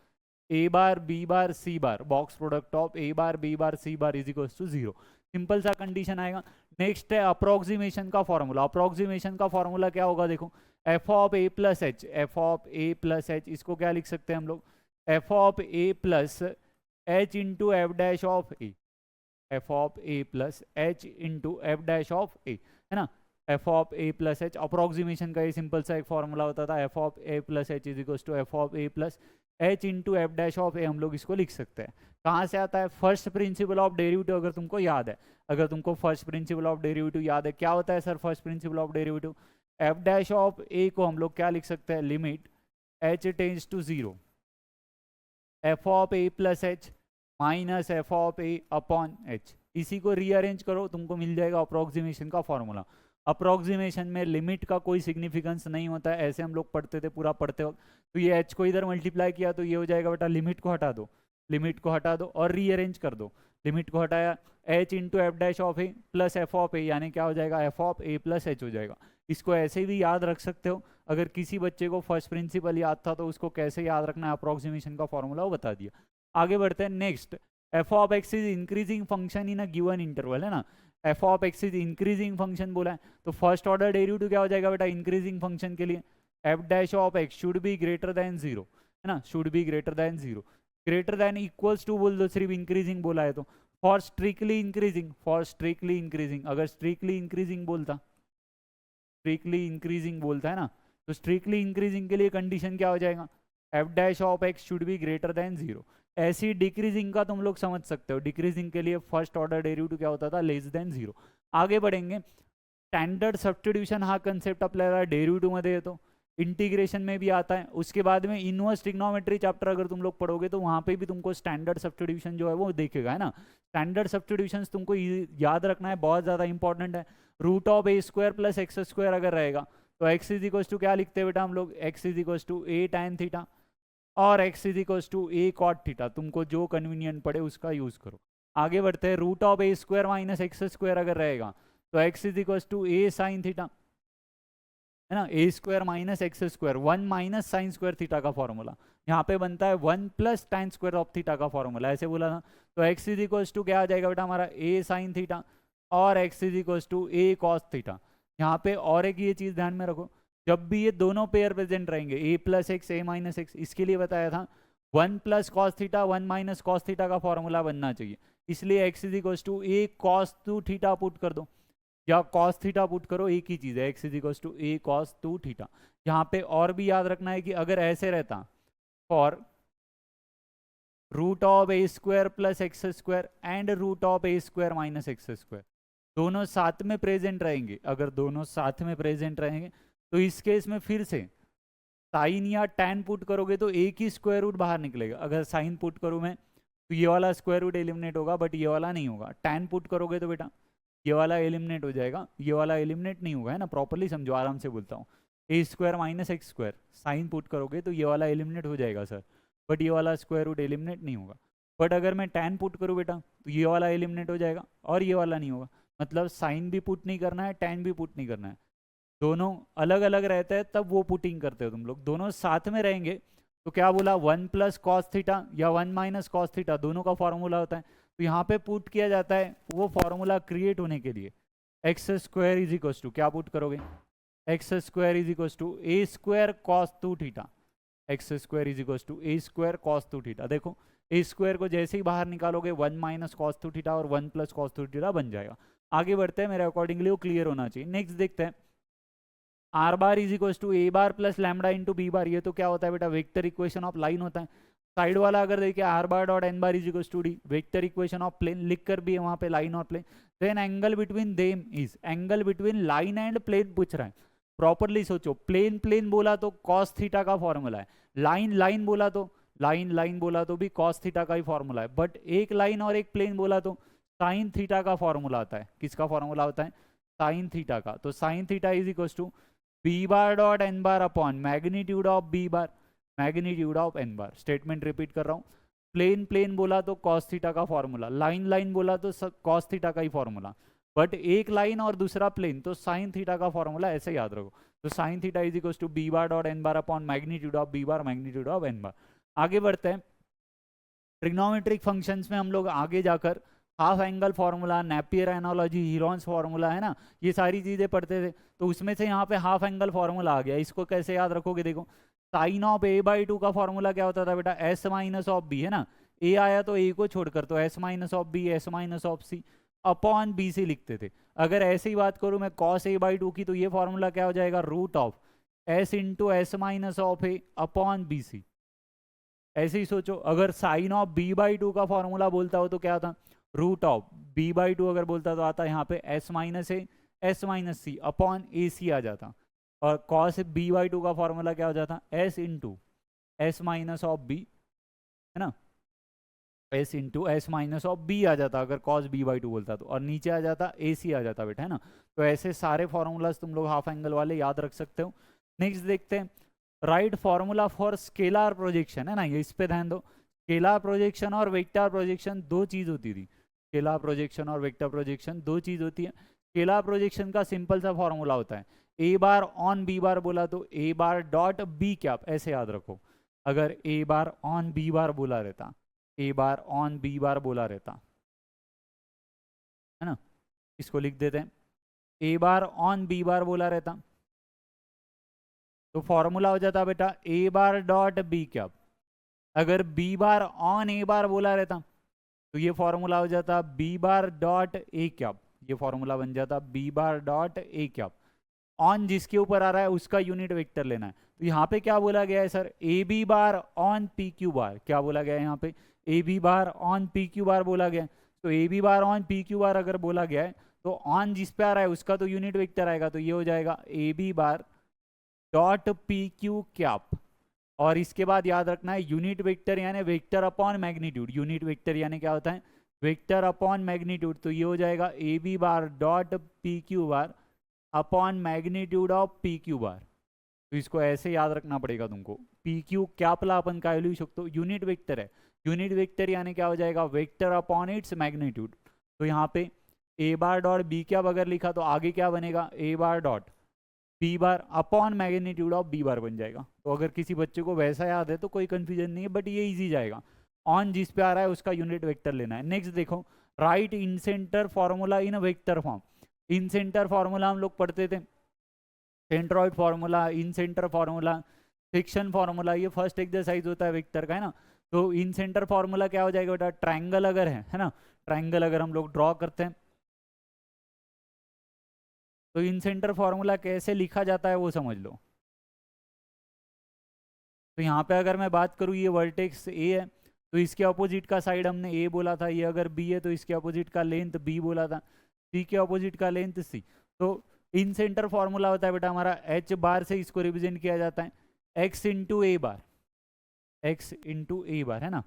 A bar B bar C bar, box product of A bar B bar C bar is equal to zero. Simple सा कंडीशन आएगा। नेक्स्ट है अप्रोक्सीमेशन का फॉर्मूला। अप्रोक्सीमेशन का फॉर्मूला क्या होगा, देखो F of A plus H, F of A plus H, इसको क्या लिख सकते हैं हम लोग, F of A plus H into F dash of A, F of A plus H into F dash of A, है ना। F of A plus H approximation का ये सिंपल सा एक फॉर्मूला होता था, F of A plus H is equal to F of A plus H into F dash of A, हम लोग इसको लिख सकते हैं। कहाँ से आता है, फर्स्ट प्रिंसिपल ऑफ डेरिवेटिव, अगर तुमको याद है, अगर तुमको फर्स्ट प्रिंसिपल ऑफ डेरिवेटिव याद है, क्या होता है sir first principle of derivative, F dash of A को हम लोग क्या लिख सकते हैं, limit H tends to zero, F of A plus H minus F of A upon H. इसी को रीअरेंज करो, तुमको मिल जाएगा अप्रोक्सीमेशन का फॉर्मूला। अप्रोक्सीमेशन में लिमिट का कोई सिग्निफिकेंस नहीं होता है, ऐसे हम लोग पढ़ते थे पूरा पढ़ते वक्त। तो ये एच को इधर मल्टीप्लाई किया तो ये हो जाएगा बेटा, लिमिट को हटा दो, लिमिट को हटा दो और रीअरेंज कर दो। लिमिट को हटाया, H into F dash of A plus F of A, यानी क्या हो जाएगा, F of A plus H हो जाएगा। इसको ऐसे भी याद रख सकते हो, अगर किसी बच्चे को फर्स्ट प्रिंसिपल याद था तो उसको कैसे याद रखना है अप्रोक्सीमेशन का फॉर्मूला वो बता दिया। आगे बढ़ते हैं। Next, F of x is increasing function in a given interval, है ना। F of x is increasing function बोला है, तो फर्स्ट ऑर्डर डेरिवेटिव क्या हो जाएगा बेटा, इंक्रीजिंग फंक्शन के लिए F dash of X should be greater than zero, है ना, should be greater than zero. Greater than equals to बोल दो, सिर्फ इंक्रीजिंग बोला है तो। For strictly increasing, for strictly increasing, अगर स्ट्रिक्टली इंक्रीजिंग बोलता, स्ट्रिक्टली इंक्रीजिंग बोलता है ना, तो स्ट्रिक्टली इंक्रीजिंग के लिए कंडीशन क्या हो जाएगा, F dash of X should be greater than zero. ऐसी डिक्रीजिंग का तुम लोग समझ सकते हो, डिक्रीजिंग के लिए फर्स्ट ऑर्डर डेरिवेटिव क्या होता था, लेस देन जीरो। आगे बढ़ेंगे। स्टैंडर्ड सब्स्टिट्यूशन हा कंसेप्ट आपल्याला डेरिवेटिव मध्ये येतो, इंटीग्रेशन में भी आता है। उसके बाद में इनवर्स ट्रिग्नोमेट्री चैप्टर अगर तुम लोग पढ़ोगे तो वहां पे भी तुमको स्टैंडर्ड सब्स्टिट्यूशन जो है वो देखेगा, है ना। स्टैंडर्ड सब्स्टिट्यूशन तुमको याद रखना है, बहुत ज्यादा इंपॉर्टेंट है। Root of A square plus x square अगर रहेगा तो एक्स इज इक्वल टू क्या लिखते हैं बेटा हम लोग, X is equal to A tan theta और X is equal to A cot theta, तुमको जो कन्वीनियंट पड़े उसका यूज करो। आगे बढ़ते हैं। Root of A square minus X square अगर रहेगा तो X is equal to A sine theta, है ना, A square minus X square, one minus sine square theta का फॉर्मूला यहाँ पे बनता है one plus tan square of theta का फॉर्मूला, ऐसे बोला था। तो एक्स इज इक्वल टू क्या आ जाएगा बेटा हमारा, ए साइन थीटा और X is equal to A cos theta. यहाँ पे और एक ये चीज ध्यान में रखो, जब भी ये दोनों पेयर प्रेजेंट रहेंगे, A plus X A minus X, इसके लिए बताया था one plus cos theta one minus cos theta का फॉर्मूला बनना चाहिए। इसलिए X is equal to A cos two theta put कर दो या कॉस थीटा पुट करो, एक ही चीज है, X is equal to A cos two theta. यहाँ पे और भी याद रखना है कि अगर ऐसे रहता for root of A square plus x square and root of A square minus X square, दोनों साथ में प्रेजेंट रहेंगे, अगर दोनों साथ में प्रेजेंट रहेंगे तो इस केस में फिर से साइन या टैन पुट करोगे तो एक ही स्क्वायर रूट बाहर निकलेगा। अगर साइन पुट करूँ मैं तो ये वाला स्क्वायर रूट एलिमिनेट होगा, बट ये वाला नहीं होगा। टैन पुट करोगे तो बेटा ये वाला एलिमिनेट हो जाएगा, ये वाला एलिमिनेट नहीं होगा, है ना। प्रॉपर्ली समझो, आराम से बोलता हूँ। A square minus X square sine put करोगे तो ये वाला एलिमिनेट हो जाएगा सर, बट ये वाला स्क्वायर रूट एलिमिनेट नहीं होगा। बट अगर मैं टैन पुट करूँ बेटा तो ये वाला एलिमिनेट हो जाएगा और ये वाला नहीं होगा। मतलब साइन भी पुट नहीं करना है, टैन भी पुट नहीं करना है, दोनों अलग अलग रहते हैं तब वो पुटिंग करते हो तुम लोग। दोनों साथ में रहेंगे तो क्या बोला, वन प्लस कॉस थीटा या वन माइनस कॉस थीटा, दोनों का फॉर्मूला होता है। तो यहाँ पे पुट किया जाता है वो फॉर्मूला क्रिएट होने के लिए X square is equal to क्या पुट करोगे, X square is equal to A square cos two theta, X square is equal to A square cos two theta. देखो ए स्क्वायर को जैसे ही बाहर निकालोगे one minus cos two theta और one plus cos two theta बन जाएगा। आगे बढ़ते हैं, मेरे अकॉर्डिंगली वो क्लियर होना चाहिए। नेक्स्ट देखते हैं, R bar is equal to A bar plus lambda into B bar. ये तो क्या होता है बेटा, वेक्टर इक्वेशन ऑफ लाइन होता है। साइड वाला अगर देखिए R bar dot N bar is equal to D, vector equation of plane लिख कर भी है वहां पे लाइन और plane. Then angle between them is, angle between line and plane पूछ रहा है, प्रॉपरली सोचो। प्लेन प्लेन बोला तो कॉस थीटा का फॉर्मूला है, लाइन लाइन बोला तो लाइन लाइन बोला तो भी कॉस थीटा का ही फॉर्मूला है, बट एक लाइन और एक प्लेन बोला तो साइन थीटा का फॉर्मूला आता है। किसका फॉर्मूला होता है, साइन थीटा का। तो sine theta is equal to B bar dot N bar upon magnitude of B bar magnitude of N bar. Statement repeat कर रहा हूँ, प्लेन प्लेन बोला तो कॉस थीटा का फॉर्मूला, लाइन लाइन बोला तो कॉस थीटा का ही फॉर्मूला, बट एक लाइन और दूसरा प्लेन तो साइन थीटा का फॉर्मूला, ऐसे याद रखो। तो sine theta is equal to B bar dot N bar upon magnitude of B bar magnitude of N bar. आगे बढ़ते हैं, ट्रिग्नोमेट्रिक फंक्शंस में हम लोग आगे जाकर half angle formula, Napier analogy, Heron's formula है ना, ये सारी चीजें पढ़ते थे। तो उसमें से यहाँ पे हाफ एंगल फॉर्मूला आ गया, इसको कैसे याद रखोगे? देखो sine of A by two का फॉर्मूला क्या होता था बेटा? एस माइनस ऑफ बी, है ना, ए आया तो ए को छोड़कर तो S minus of B, S minus of C upon B से लिखते थे। अगर ऐसे ही बात करूं मैं कॉस ए बाई टू की, तो ये फॉर्मूला क्या हो जाएगा? Root of S into S minus of A upon B C. ऐसे ही सोचो, अगर sine of B by two का फॉर्मूला बोलता हो तो क्या था? Root of B by two अगर बोलता तो आता यहाँ पे S minus A S minus C upon A C आ जाता। और कॉस बी बाई टू का फॉर्मूला क्या हो जाता? S into S minus of B, है ना, S into S minus of B आ जाता अगर कॉस बी बाई टू बोलता तो, और नीचे आ जाता ए सी आ जाता बेटा, है ना। तो ऐसे सारे फॉर्मूलाज तुम लोग हाफ एंगल वाले याद रख सकते हो। नेक्स्ट देखते हैं, right formula for scalar projection, है ना, ये इस पे ध्यान दो। स्केलार प्रोजेक्शन और वेक्टर प्रोजेक्शन दो चीज होती थी। स्केलार प्रोजेक्शन और वेक्टर प्रोजेक्शन दो चीज होती है। स्केलार प्रोजेक्शन का सिंपल सा फॉर्मूला होता है, ए बार ऑन बी बार बोला तो A bar dot B cap, ऐसे याद रखो। अगर ए बार ऑन बी बार बोला रहता, ए बार ऑन बी बार बोला रहता, है ना, इसको लिख देते हैं, ए बार ऑन बी बार बोला रहता तो फॉर्मूला हो जाता बेटा A bar dot B cap. अगर B bar on A bar बोला रहता तो ये फॉर्मूला हो जाता बी बार डॉट ए कैप, ये फॉर्मूला बन जाता B bar dot A cap. On जिसके ऊपर आ रहा है उसका यूनिट वेक्टर लेना है। तो यहाँ पे क्या बोला गया है sir? A B bar on P Q bar, क्या बोला गया है यहाँ पे? A B bar on P Q bar बोला गया है। तो A B bar on P Q bar अगर बोला गया है तो ऑन जिस पे आ रहा है उसका तो यूनिट वेक्टर आएगा, तो ये हो जाएगा A B bar dot P Q cap. और इसके बाद याद रखना है यूनिट वेक्टर यानी vector upon magnitude, unit vector यानी क्या होता है? Vector upon magnitude. तो ये हो जाएगा A B bar dot P Q bar upon magnitude of P Q bar. तो इसको ऐसे याद रखना पड़ेगा तुमको। पी क्यू कैपला अपन काय लिहू शकतो? यूनिट वेक्टर है, यूनिट वेक्टर यानी क्या हो जाएगा? Vector upon its magnitude. तो यहाँ पे A bar dot B cap अगर लिखा तो आगे क्या बनेगा? A bar dot B bar upon magnitude of B bar बन जाएगा। तो अगर किसी बच्चे को वैसा याद है तो कोई कंफ्यूजन नहीं है, बट ये इजी जाएगा। ऑन जिस पे आ रहा है उसका यूनिट वेक्टर लेना है। नेक्स्ट देखो, right in centre formula in vector form. In centre formula हम लोग पढ़ते थे, सेंट्रॉइड फॉर्मूला, इन सेंटर फॉर्मूला, सेक्शन फॉर्मूला, ये फर्स्ट एक्सरसाइज होता है वेक्टर का, है ना। तो इन सेंटर फॉर्मूला क्या हो जाएगा बेटा? ट्रायंगल अगर है ना, ट्रायंगल अगर हम लोग ड्रॉ करते हैं तो इन सेंटर फॉर्मूला कैसे लिखा जाता है वो समझ लो। तो यहाँ पे अगर मैं बात करूँ, ये वर्टेक्स ए है तो इसके अपोजिट का साइड हमने ए बोला था, ये अगर बी है तो इसके अपोजिट का लेंथ बी बोला था, सी के अपोजिट का लेंथ सी। तो इन सेंटर फॉर्मूला होता है बेटा हमारा एच बार से इसको रिप्रेजेंट किया जाता है x into A bar, x into A bar, है ना।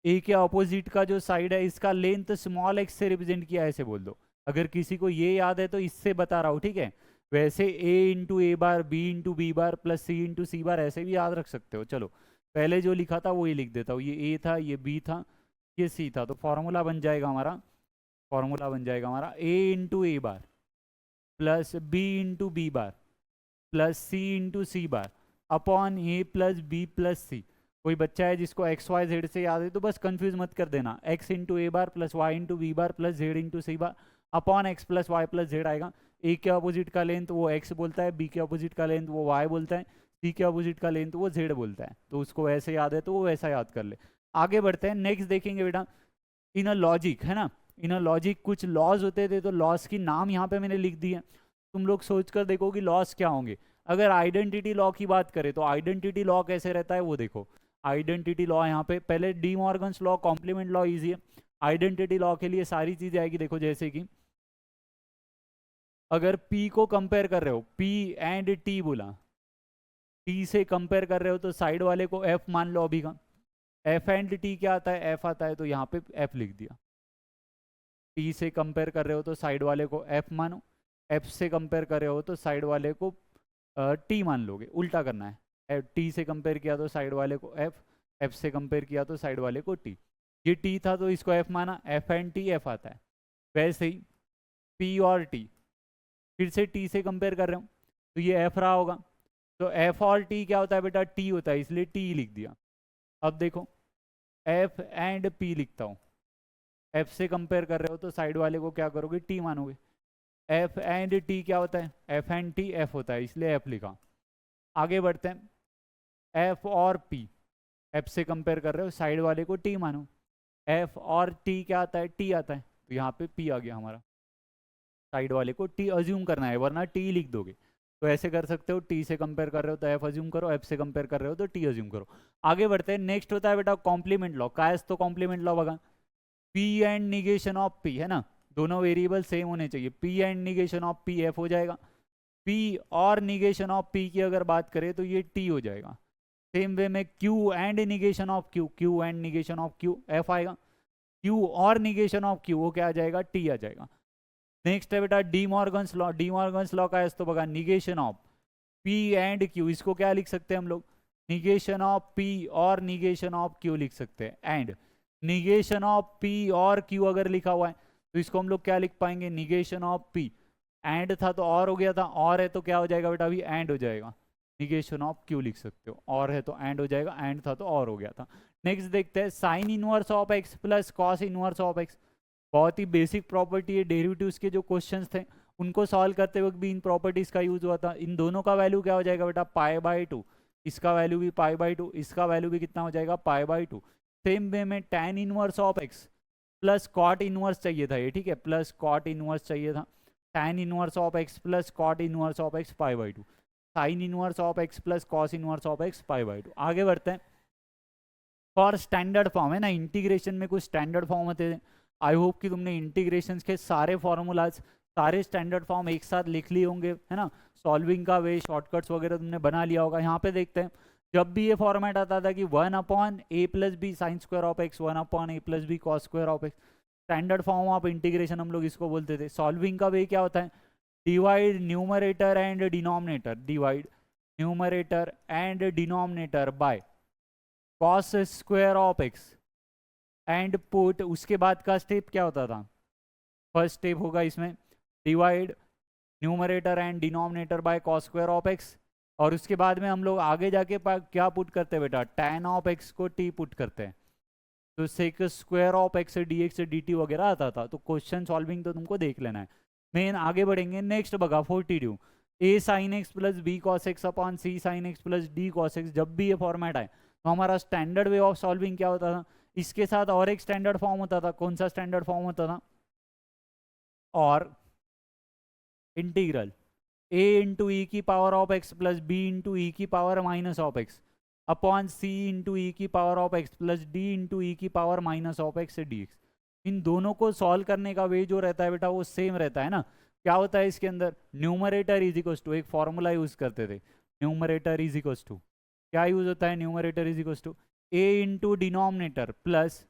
ए के अपोजिट का जो साइड है इसका लेंथ स्मॉल एक्स से रिप्रेजेंट किया है, ऐसे बोल दो। अगर किसी को ये याद है तो इससे बता रहा हूँ, ठीक है। वैसे A into A bar, B into B bar plus C into C bar ऐसे भी याद रख सकते हो। चलो पहले जो लिखा था वो ही लिख देता हूँ, ये ए था, ये बी था, ये सी था। तो फॉर्मूला बन जाएगा हमारा, फॉर्मूला बन जाएगा हमारा A into A bar plus B into B bar plus C into C bar upon A plus B plus C. कोई बच्चा है जिसको एक्स वाई जेड से याद है तो बस कंफ्यूज मत कर देना, X into A bar plus Y into B bar plus Z into C bar upon x plus Y plus Z आएगा। ए के अपोजिट का लेंथ वो एक्स बोलता है, बी के अपोजिट का लेंथ वो वाई बोलता है, सी के अपोजिट का लेंथ वो जेड बोलता है। तो उसको वैसे याद है तो वो वैसा याद कर ले। आगे बढ़ते हैं, नेक्स्ट देखेंगे बेटा इन अ लॉजिक, है ना। इन अ लॉजिक कुछ लॉज होते थे, तो लॉज की नाम यहाँ पे मैंने लिख दी है। तुम लोग सोच कर देखो कि लॉज क्या होंगे। अगर आइडेंटिटी लॉ की बात करें तो आइडेंटिटी लॉ कैसे रहता है वो देखो। आइडेंटिटी लॉ यहाँ पे पहले De Morgan's law, complement law easy है। आइडेंटिटी लॉ के लिए सारी चीजें आएगी, देखो जैसे कि अगर P को कंपेयर कर रहे हो, P एंड T बोला, T से कंपेयर कर रहे हो तो साइड वाले को F मान लो अभी का। F एंड T क्या आता है? F आता है, तो यहाँ पे F लिख दिया। T से कंपेयर कर रहे हो तो साइड वाले को F मानो, एफ से कंपेयर कर रहे हो तो साइड वाले को टी मान लोगे, उल्टा करना है। टी से कंपेयर किया तो साइड वाले को एफ, एफ से कंपेयर किया तो साइड वाले को टी। ये टी था तो इसको एफ माना, एफ एंड टी एफ आता है। वैसे ही पी और टी, फिर से टी से कंपेयर कर रहे हो तो ये एफ रहा होगा, तो एफ और टी क्या होता है बेटा, टी होता है, इसलिए टी लिख दिया। अब देखो एफ एंड पी लिखता हूँ, एफ से कंपेयर कर रहे हो तो साइड वाले को क्या करोगे, टी मानोगे। एफ एंड टी क्या होता है, एफ एंड टी एफ होता है, इसलिए एफ लिखा। आगे बढ़ते हैं, एफ और पी, एफ से कंपेयर कर रहे हो साइड वाले को टी मानो, एफ और टी क्या आता है, टी आता है, तो यहाँ पे पी आ गया हमारा। साइड वाले को टी अज्यूम करना है, वरना टी लिख दोगे। तो ऐसे कर सकते हो, टी से कंपेयर कर रहे हो तो एफ अज्यूम करो, एफ से कंपेयर कर रहे हो तो टी अज्यूम करो। आगे बढ़ते हैं, नेक्स्ट होता है बेटा कॉम्प्लीमेंट लॉ। काय असतो कॉम्प्लीमेंट लॉ बघा, P and negation of P है ना, दोनों वेरिएबल सेम होने चाहिए। P and negation of P F हो जाएगा, पी और निगेशन ऑफ पी की अगर बात करें तो ये टी हो जाएगा। सेम वे में Q and negation of Q, Q and negation of Q F आएगा, क्यू और निगेशन ऑफ क्यू वो क्या आ जाएगा, टी आ जाएगा। नेक्स्ट है बेटा D Morgan's law. D Morgan's law का है तो बघा, negation of P and Q, इसको क्या लिख सकते हैं हम लोग, निगेशन ऑफ पी और निगेशन ऑफ क्यू लिख सकते हैं। एंड निगेशन ऑफ पी और क्यू अगर लिखा हुआ है तो इसको हम लोग क्या लिख पाएंगे, निगेशन ऑफ पी, एंड था तो और हो गया था, और है तो क्या हो जाएगा बेटा, अभी एंड हो जाएगा, निगेशन ऑफ क्यू लिख सकते हो, और है तो एंड हो जाएगा, एंड था तो और हो गया था। नेक्स्ट देखते हैं, sine inverse of x plus cos inverse of x. बहुत ही बेसिक प्रॉपर्टी है, डेरिवेटिव्स के जो क्वेश्चंस थे उनको सॉल्व करते वक्त भी इन प्रॉपर्टीज का यूज हुआ था। इन दोनों का वैल्यू क्या हो जाएगा बेटा, पाई बाई टू, इसका वैल्यू भी पाई बाई टू, इसका वैल्यू भी कितना हो जाएगा, pi by two. Same way में tan inverse of x plus cot inverse चाहिए था ये, ठीक है, प्लस कॉट इनवर्स चाहिए था, tan inverse of x plus cot inverse of X pi by two, sine inverse of x plus cos inverse of X pi by two. आगे बढ़ते हैं, फॉर स्टैंडर्ड फॉर्म है ना, इंटीग्रेशन में कुछ standard form होते हैं। आई होप कि तुमने इंटीग्रेशन के सारे फॉर्मूलाज, सारे स्टैंडर्ड फॉर्म एक साथ लिख लिए होंगे, है ना, सॉल्विंग का वे, शॉर्टकट्स वगैरह तुमने बना लिया होगा। यहाँ पे देखते हैं, जब भी ये फॉर्मेट आता था कि 1/a plus b sine square of x, 1/a plus b cos square of x, standard form of integration हम लोग इसको बोलते थे। सॉल्विंग का वे क्या होता है, divide numerator and denominator, divide numerator and denominator by cos square of x and put, उसके बाद का स्टेप क्या होता था, फर्स्ट स्टेप होगा इसमें divide numerator and denominator by cos square of x, और उसके बाद में हम लोग आगे जाके क्या पुट करते हैं बेटा, tan ऑफ एक्स को t पुट करते हैं, तो sec square of x D x d t वगैरह आता था। तो क्वेश्चन सॉल्विंग तो तुमको देख लेना है। मेन आगे बढ़ेंगे, नेक्स्ट बघा 42, a sine x plus b cos x upon c sine x plus d cos x. जब भी ये फॉर्मेट आए तो हमारा स्टैंडर्ड वे ऑफ सॉल्विंग क्या होता था, इसके साथ और एक स्टैंडर्ड फॉर्म होता था, कौन सा स्टैंडर्ड फॉर्म होता था, और इंटीग्रल a इंटू ई की power of x plus B into E की power minus of X upon C into E की power of x plus D into E की power minus of x D X. इन दोनों को solve करने का वे जो रहता है बेटा वो सेम रहता है ना। क्या होता है इसके अंदर, न्यूमरेटर इज इक्वल टू, एक फॉर्मूला यूज करते थे, न्यूमरेटर इज इक्वल टू, क्या यूज होता है, numerator is equal to a into denominator plus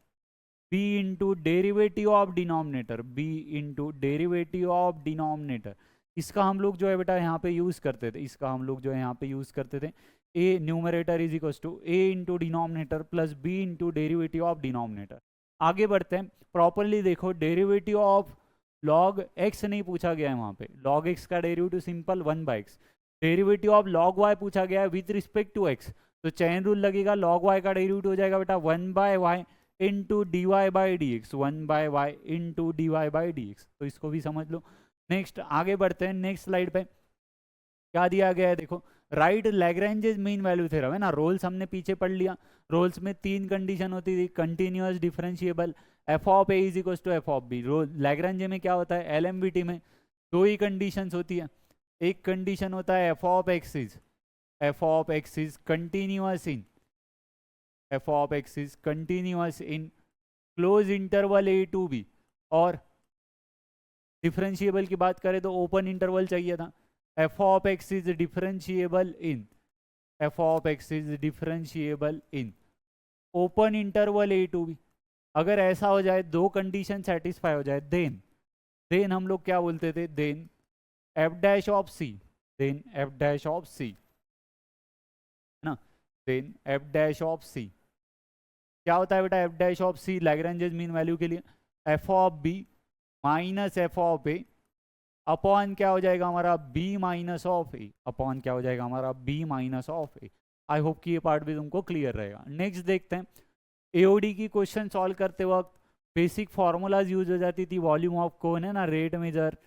b into derivative of denominator, b into derivative of denominator. इसका हम लोग जो है बेटा यहाँ पे यूज करते थे, इसका हम लोग जो है यहाँ पे यूज करते थे, a numerator is equal to a into denominator plus b into derivative of denominator. आगे बढ़ते हैं, प्रॉपरली देखो, डेरिवेटिव ऑफ log x नहीं पूछा गया है वहाँ पे, log x का derivative simple 1/x, derivative of log y पूछा गया है विथ रिस्पेक्ट टू x, तो चैन रूल लगेगा, log y का डेरिवेटिव हो जाएगा बेटा 1/y into d y by D x, 1/y into d y by D x. तो इसको भी समझ लो। नेक्स्ट आगे बढ़ते हैं, नेक्स्ट स्लाइड पे क्या दिया गया है देखो, right Lagrange's mean value theorem है ना, रोल्स हमने पीछे पढ़ लिया। रोल्स में 3 कंडीशन होती थी, continuous, differentiable, F of A is equal to F of B. Rolle Lagrange में क्या होता है, एलएमवीटी में 2 ही कंडीशंस होती है। एक कंडीशन होता है F of x is continuous in, F of x is continuous in close interval A to b, और डिफरेंशिएबल की बात करें तो ओपन इंटरवल चाहिए था। F of x is differentiable in, F of x is differentiable in open interval A to b. अगर ऐसा हो जाए, 2 कंडीशन सेटिस्फाई हो जाए, देन हम लोग क्या बोलते थे, then F dash of C, then F dash of C, है ना, then F dash of C क्या होता है बेटा, F dash of C Lagrange's mean value के लिए F of B minus F of A upon क्या हो जाएगा हमारा B minus of A, upon क्या हो जाएगा हमारा B minus of A. I hope कि ये पार्ट भी तुमको क्लियर रहेगा। नेक्स्ट देखते हैं, एओडी की क्वेश्चन सॉल्व करते वक्त बेसिक फार्मूलाज यूज हो जाती थी, वॉल्यूम ऑफ कोन है ना, रेट मेजर,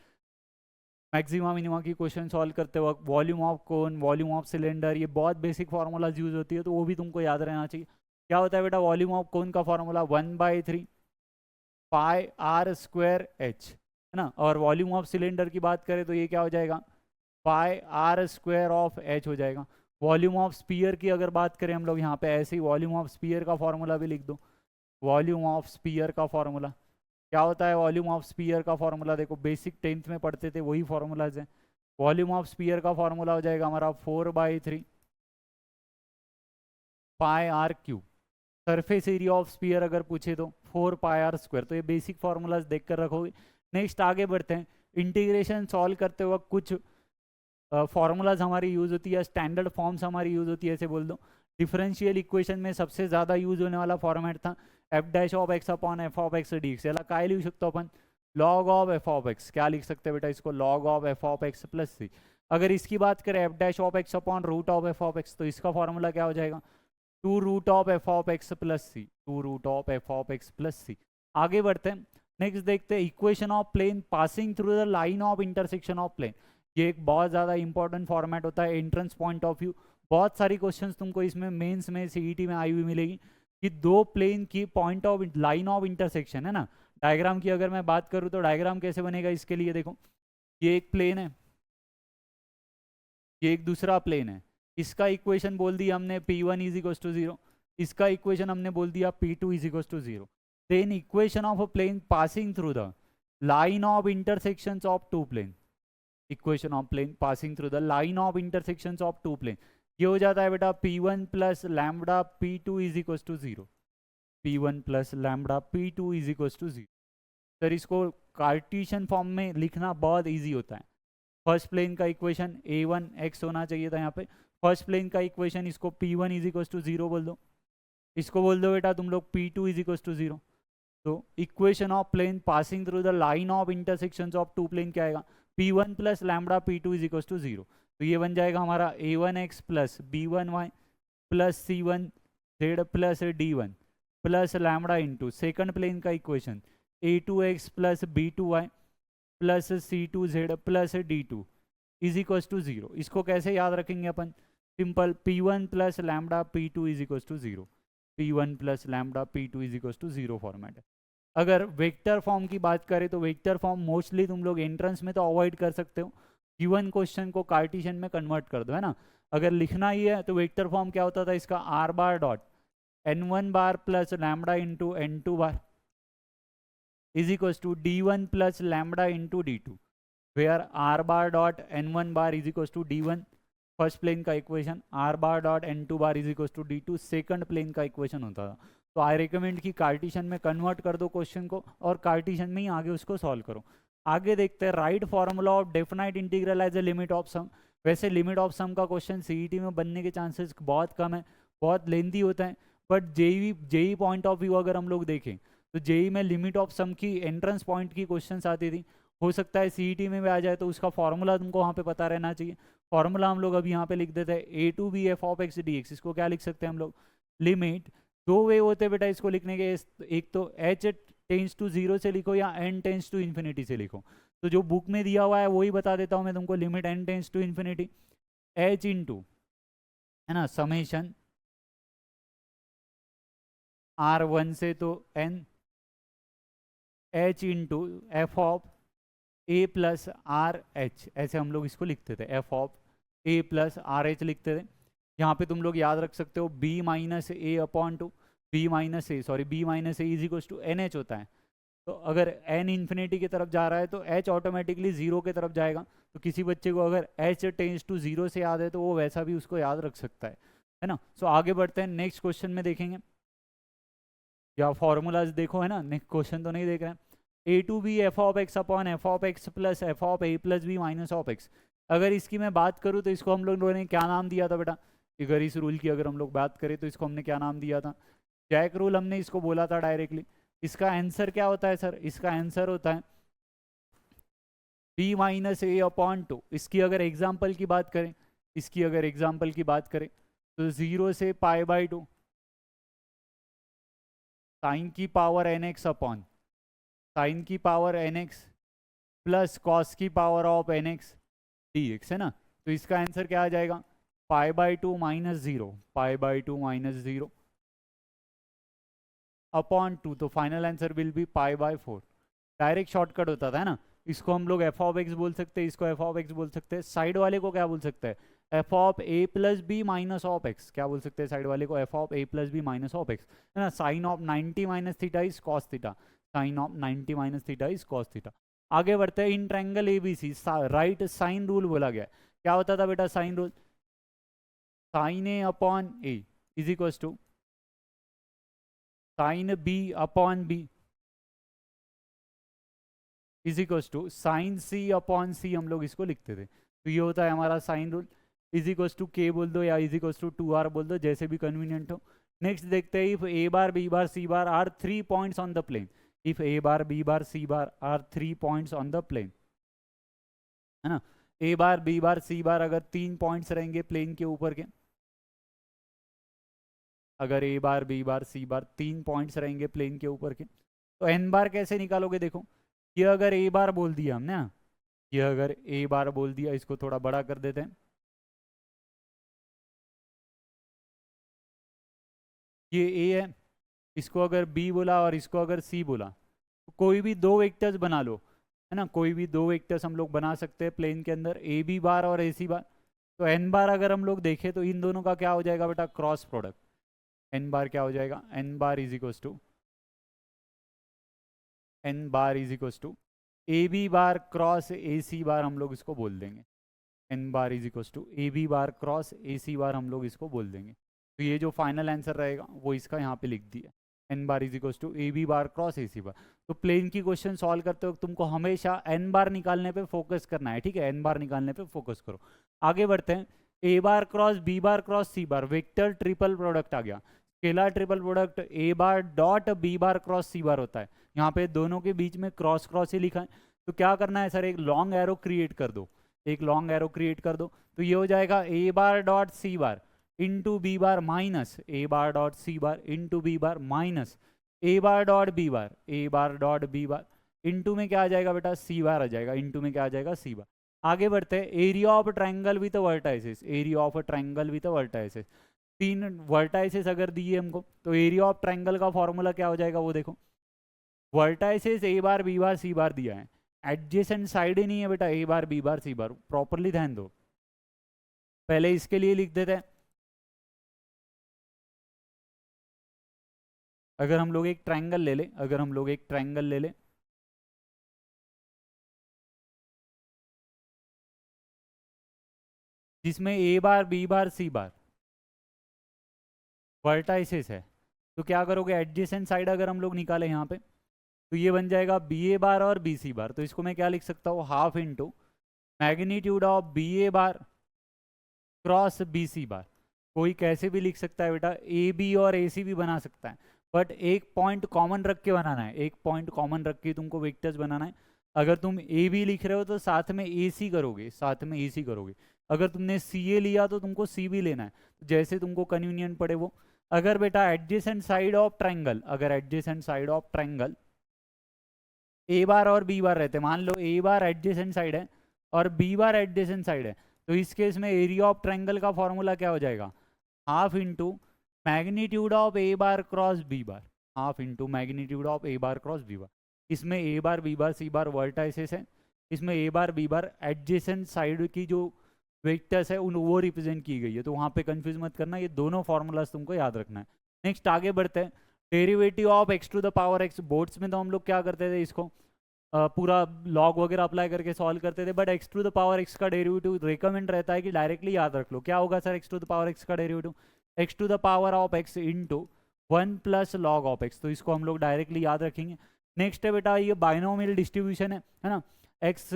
मैक्सिमा मिनिमा की क्वेश्चन सॉल्व करते वक्त volume of cone, volume of cylinder, ये बहुत बेसिक फार्मूलाज यूज होती है, तो वो भी तुमको याद रहना चाहिए। क्या होता है बेटा, वॉल्यूम ऑफ कोन का formula 1/3 pi r square h, है ना, और वॉल्यूम ऑफ सिलेंडर की बात करें तो ये क्या हो जाएगा, पाई आर स्क्वायर ऑफ एच हो जाएगा। वॉल्यूम ऑफ स्पीयर की अगर बात करें हम लोग यहाँ पे ऐसे ही वॉल्यूम ऑफ स्पीयर का फॉर्मूला भी लिख दो। वॉल्यूम ऑफ स्पीयर का फॉर्मूला क्या होता है, वॉल्यूम ऑफ स्पीयर का फॉर्मूला देखो बेसिक 10th में पढ़ते थे, वही फॉर्मूलाज हैं। वॉल्यूम ऑफ स्पीयर का फॉर्मूला हो जाएगा हमारा 4/3 pi R cube. Surface area of sphere अगर पूछे तो 4 पाई आर स्क्वायर। तो ये बेसिक फॉर्मूलाज देख कर रखोगे। नेक्स्ट आगे बढ़ते हैं, इंटीग्रेशन सॉल्व करते वक्त कुछ फॉर्मूलाज हमारी यूज होती है, स्टैंडर्ड फॉर्म्स हमारी यूज होती है, ऐसे बोल दो। डिफरेंशियल इक्वेशन में सबसे ज़्यादा यूज होने वाला फॉर्मेट था F dash of X upon F of x D X. याला काय लिखू शकतो अपन, log of F of x. क्या लिख सकते हैं बेटा इसको, log of F of x plus C. अगर इसकी बात करें F dash of X upon root of F of x, तो इसका फॉर्मूला क्या हो जाएगा, 2 root of F of x plus C, 2 root of F of x plus सी। आगे बढ़ते हैं, नेक्स्ट देखते हैं equation of plane passing through the line of intersection of plane. ये एक बहुत ज़्यादा इंपॉर्टेंट फॉर्मेट होता है एंट्रेंस पॉइंट ऑफ व्यू। बहुत सारी क्वेश्चंस तुमको इसमें मेंस में सीईटी में आई हुई मिलेगी कि दो प्लेन की point of line of intersection है ना। डायग्राम की अगर मैं बात करूँ तो डायग्राम कैसे बनेगा इसके लिए, देखो ये एक प्लेन है, ये एक दूसरा प्लेन है, इसका इक्वेशन बोल दिया हमने P1 इज इक्वल टू 0, इसका इक्वेशन हमने बोल दिया P2 is equal to 0। Then equation of a plane passing through the line of intersections of two plane, equation of plane passing through the line of intersections of two plane, ये हो जाता है बेटा P1 plus lambda P2 is equal to 0, P1 plus lambda P2 is equal to 0। Sir इसको Cartesian form में लिखना बहुत easy होता है। फर्स्ट प्लेन का इक्वेशन a1x होना चाहिए था यहाँ पे, फर्स्ट प्लेन का इक्वेशन इसको P1 इज इक्वल टू 0 बोल दो, इसको बोल दो बेटा तुम लोग P2 इज इक्वल टू 0। तो equation of plane passing through the line of intersections of two plane क्या आएगा, P1 plus lambda P2 is equal to 0। तो ये बन जाएगा हमारा a1x plus b1y plus c1z plus d1 plus lambda into second plane का equation a2x plus b2y plus c2z plus d2 is equal to 0। इसको कैसे याद रखेंगे अपन, simple P1 plus lambda P2 is equal to 0, P1 plus lambda P2 is equal to 0 format है। अगर vector form की बात करें तो वेक्टर फॉर्म मोस्टली तुम लोग एंट्रेंस में तो अवॉइड कर सकते हो, गिवन क्वेश्चन को कार्टेशियन में कन्वर्ट कर दो, है ना। अगर लिखना ही है तो वेक्टर फॉर्म क्या होता था इसका, R bar dot n1 bar plus lambda into n2 bar is equal to d1 plus lambda into d2, where R bar dot n1 bar is equal to d1 first plane का equation, R bar dot n2 bar is equal to d2 second plane का equation होता था। तो I recommend कि Cartesian में convert कर दो question को और कार्टेशियन में ही आगे उसको सॉल्व करो। आगे देखते हैं, write formula of definite integral as a limit of sum. वैसे लिमिट ऑफ सम का क्वेश्चन सीईटी में बनने के चांसेस बहुत कम है, बहुत लेंथी होता है, but JEE point of view अगर हम लोग देखें तो जेई में लिमिट ऑफ सम की एंट्रेंस पॉइंट की क्वेश्चन आती थी, हो सकता है सीईटी में भी आ जाए, तो उसका फॉर्मूला तुमको वहाँ पे पता रहना चाहिए। फॉर्मूला हम लोग अभी यहाँ पे लिख देते हैं A to B F of x D X. इसको क्या लिख सकते हैं हम लोग, लिमिट, दो वे होते हैं बेटा इसको लिखने के, एक तो h टेंस टू 0 से लिखो या n टेंस टू इन्फिनिटी से लिखो। तो जो बुक में दिया हुआ है वही बता देता हूँ मैं तुमको, limit n tends to infinity h into, है ना, समेशन r1 से तो n h into F of a plus r h, ऐसे हम लोग इसको लिखते थे, f of a plus r h लिखते थे। यहाँ पे तुम लोग याद रख सकते हो b minus a upon two, b minus a is equal to n h होता है। तो अगर n इन्फिनिटी की तरफ जा रहा है तो h ऑटोमेटिकली 0 की तरफ जाएगा। तो किसी बच्चे को अगर h टेंस टू 0 से याद है तो वो वैसा भी उसको याद रख सकता है ना। सो आगे बढ़ते हैं, नेक्स्ट क्वेश्चन में देखेंगे, या फॉर्मूलाज देखो, है ना, नेक्स्ट क्वेश्चन तो नहीं देख रहे हैं। A to B F of X upon F of x plus F of A plus B minus of X. अगर इसकी मैं बात करूँ तो इसको हम लोगों ने क्या नाम दिया था बेटा? अगर इस रूल की अगर हम लोग बात करें तो इसको हमने क्या नाम दिया था? जैक रूल हमने इसको बोला था डायरेक्टली। इसका आंसर क्या होता है सर? इसका आंसर होता है B minus a upon to. इसकी अगर एग्जाम्पल की बात करें, इसकी अगर एग्जाम्पल की बात करें तो 0 से पाई बाई टू साइन की power N X upon sine की power N X plus cos की power of N X D x, है ना। तो इसका आंसर क्या आ जाएगा? Pi by two minus zero, pi by two minus zero upon two, तो final answer will be pi by four. Direct shortcut होता था, है ना। इसको हम लोग एफ ऑफ एक्स बोल सकते हैं, इसको एफ ऑफ एक्स बोल सकते हैं। साइड वाले को क्या बोल सकते हैं? F of A plus B minus of x. क्या बोल सकते हैं साइड वाले को? F of A plus B minus of x, है ना। Sine of 90 minus theta is cos theta, sine of 90 minus theta is cos theta. आगे बढ़ते हैं। In triangle ABC right sine rule बोला गया। क्या होता था बेटा sine rule? Sine a upon a is equal to sine B upon B is equal to sine C upon C, हम लोग इसको लिखते थे। तो ये होता है हमारा sine rule. Is equal to k बोल दो या इज इक्वल टू 2r बोल दो, जैसे भी कन्वीनियंट हो। नेक्स्ट देखते हैं, if a bar B bar C bar are 3 points on the plane. If a bar B bar C bar are 3 points on the plane, है ना। ए बार बी बार सी बार अगर 3 पॉइंट्स रहेंगे प्लेन के ऊपर के, अगर ए बार बी बार सी बार 3 points रहेंगे plane के ऊपर के, तो एन बार कैसे निकालोगे? देखो, ये अगर ए बार बोल दिया हमने, ये अगर ए बार बोल दिया, इसको थोड़ा बड़ा कर देते हैं। ये ए है, इसको अगर बी बोला और इसको अगर सी बोला, तो कोई भी दो वेक्टर्स बना लो, है ना। कोई भी दो वेक्टर्स हम लोग बना सकते हैं प्लेन के अंदर, ए बी बार और ए सी बार। तो एन बार अगर हम लोग देखें तो इन दोनों का क्या हो जाएगा बेटा? Cross product. एन बार क्या हो जाएगा? N bar is equal to N bar is equal to A B bar cross A C bar, हम लोग इसको बोल देंगे। N bar is equal to A B bar cross A C bar, हम लोग इसको बोल देंगे। तो ये जो फाइनल आंसर रहेगा वो इसका यहाँ पे लिख दिया, N bar is equal to A B bar cross A C bar. तो प्लेन की क्वेश्चन सॉल्व करते वक्त तुमको हमेशा एन बार निकालने पे फोकस करना है, ठीक है। एन बार निकालने पे फोकस करो। आगे बढ़ते हैं। A bar cross B bar cross C bar, vector triple product आ गया। Scalar triple product A bar dot B bar cross C bar होता है। यहाँ पे दोनों के बीच में क्रॉस क्रॉस ही लिखा है। तो क्या करना है सर? एक लॉन्ग एरो क्रिएट कर दो, एक लॉन्ग एरो क्रिएट कर दो। तो ये हो जाएगा A bar dot C bar into B bar minus A bar dot C bar into B bar minus A bar dot B bar, A bar dot B bar into में क्या आ जाएगा बेटा? सी बार आ जाएगा, इंटू में क्या आ जाएगा? सी बार। आगे बढ़ते हैं। Area of triangle with vertices, area of triangle with vertices. 3 vertices अगर दिए हमको, तो एरिया ऑफ ट्रायंगल का फॉर्मूला क्या हो जाएगा वो देखो। वर्टाइसेस ए बार बी बार सी बार दिया है, एडजेसेंट साइड ही नहीं है बेटा, A bar B bar C bar. Properly ध्यान दो, पहले इसके लिए लिख देते हैं। अगर हम लोग एक ट्रायंगल ले लें, अगर हम लोग एक ट्रायंगल ले लें, जिसमें ए बार बी बार सी बार वर्टाइसेस है, तो क्या करोगे? एडजेसेंट साइड अगर हम लोग निकालें यहाँ पे, तो ये बन जाएगा बी ए बार और बी सी बार। तो इसको मैं क्या लिख सकता हूँ? Half into magnitude of B A bar cross B C bar. कोई कैसे भी लिख सकता है बेटा, ए बी और ए सी भी बना सकता है, बट एक पॉइंट कॉमन रख के बनाना है, एक पॉइंट कॉमन रख के तुमको वेक्टर्स बनाना है। अगर तुम ए बी लिख रहे हो तो साथ में ए सी करोगे, साथ में ए सी करोगे। अगर तुमने सी ए लिया तो तुमको सी भी लेना है, जैसे तुमको कन्वीनियंट पड़े वो। अगर बेटा एडजेसेंट साइड ऑफ ट्रायंगल, अगर adjacent side of triangle A bar और बी बार रहते, मान लो ए बार एडजेसेंट साइड है और बी बार एडजेसेंट साइड है, तो इस केस में एरिया ऑफ ट्रायंगल का फॉर्मूला क्या हो जाएगा? Half into magnitude of A bar cross B bar, half into magnitude of A bar cross B bar. इसमें a bar B bar C bar vertices है, इसमें a bar B bar adjacent side की जो vectors है उन वो represent की गई है। तो वहाँ पे कंफ्यूज मत करना, ये दोनों फॉर्मूलाज तुमको याद रखना है। नेक्स्ट आगे बढ़ते हैं। Derivative of x to the power x, boards में तो हम लोग क्या करते थे, इसको पूरा लॉग वगैरह अप्लाई करके सॉल्व करते थे, but X to the power X का डेरिवेटिव रिकमेंड रहता है कि डायरेक्टली याद रख लो। क्या होगा sir X to the power X का derivative? X to the power of x into 1 plus log of x. तो इसको हम लोग डायरेक्टली याद रखेंगे। नेक्स्ट है बेटा ये बाइनोमियल डिस्ट्रीब्यूशन है ना, x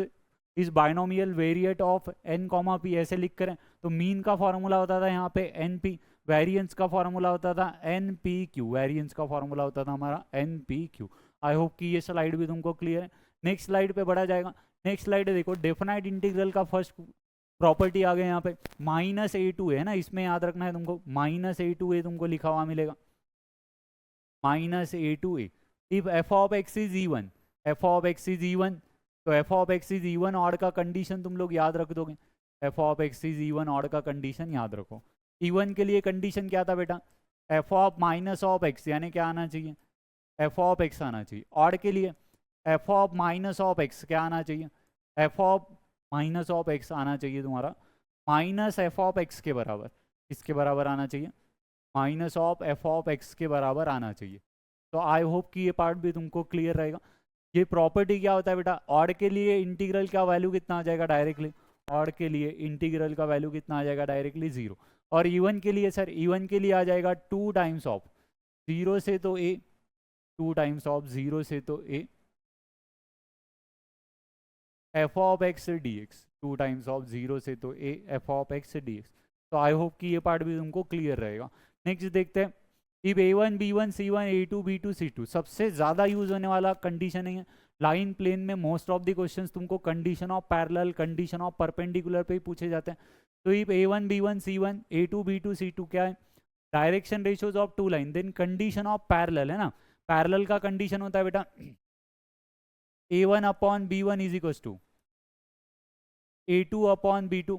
is binomial variate of n comma p ऐसे लिख करें, तो मीन का फॉर्मूला होता था यहाँ पे एन पी, वेरिएंस का फॉर्मूला होता था एन पी क्यू, वेरिएंस का फॉर्मूला होता था हमारा n p q. I hope कि ये स्लाइड भी तुमको क्लियर है। नेक्स्ट स्लाइड पे बढ़ा जाएगा। नेक्स्ट स्लाइड देखो, डेफिनाइट इंटीग्रल का फर्स्ट प्रॉपर्टी आ गया यहाँ पे, माइनस ए टू है ना, इसमें याद रखना है तुमको, माइनस ए टू ए तुमको लिखा हुआ मिलेगा, minus A to A. If F of x is even, F of x is even, तो F of x is even odd का कंडीशन तुम लोग याद रख दोगे, F of x is even odd का कंडीशन याद रखो। इवन के लिए कंडीशन क्या था बेटा, F of minus of X, यानी क्या आना चाहिए, एफ ऑफ एक्स आना चाहिए। ऑड के लिए F of minus of x क्या आना चाहिए, F of minus of x आना चाहिए तुम्हारा माइनस एफ ऑफ एक्स के बराबर, किसके बराबर आना चाहिए, minus of F of x के बराबर आना चाहिए। तो आई होप कि ये पार्ट भी तुमको क्लियर रहेगा। ये प्रॉपर्टी क्या होता है बेटा, ऑड के लिए इंटीग्रल का वैल्यू कितना आ जाएगा डायरेक्टली, ऑड के लिए इंटीग्रल का वैल्यू कितना आ जाएगा डायरेक्टली 0, और इवन के लिए सर, इवन के लिए आ जाएगा 2 टाइम्स ऑफ 0 से तो ए, 2 टाइम्स ऑफ 0 से तो A, F of x D X, 2 times of 0 से तो A F of x D x. तो आई होप कि ये पार्ट भी तुमको क्लियर रहेगा। नेक्स्ट देखते हैं, if a1 b1 c1 a2 b2 c2, सबसे ज़्यादा यूज होने वाला कंडीशन है लाइन प्लेन में। मोस्ट ऑफ द क्वेश्चंस तुमको condition of parallel, condition of perpendicular पे ही पूछे जाते हैं। तो if a1 b1 c1 a2 b2 c2 क्या है, direction ratios of two line, then condition of parallel है ना, पैरेलल का कंडीशन होता है बेटा a1 upon b1 is equal to a2 upon b2,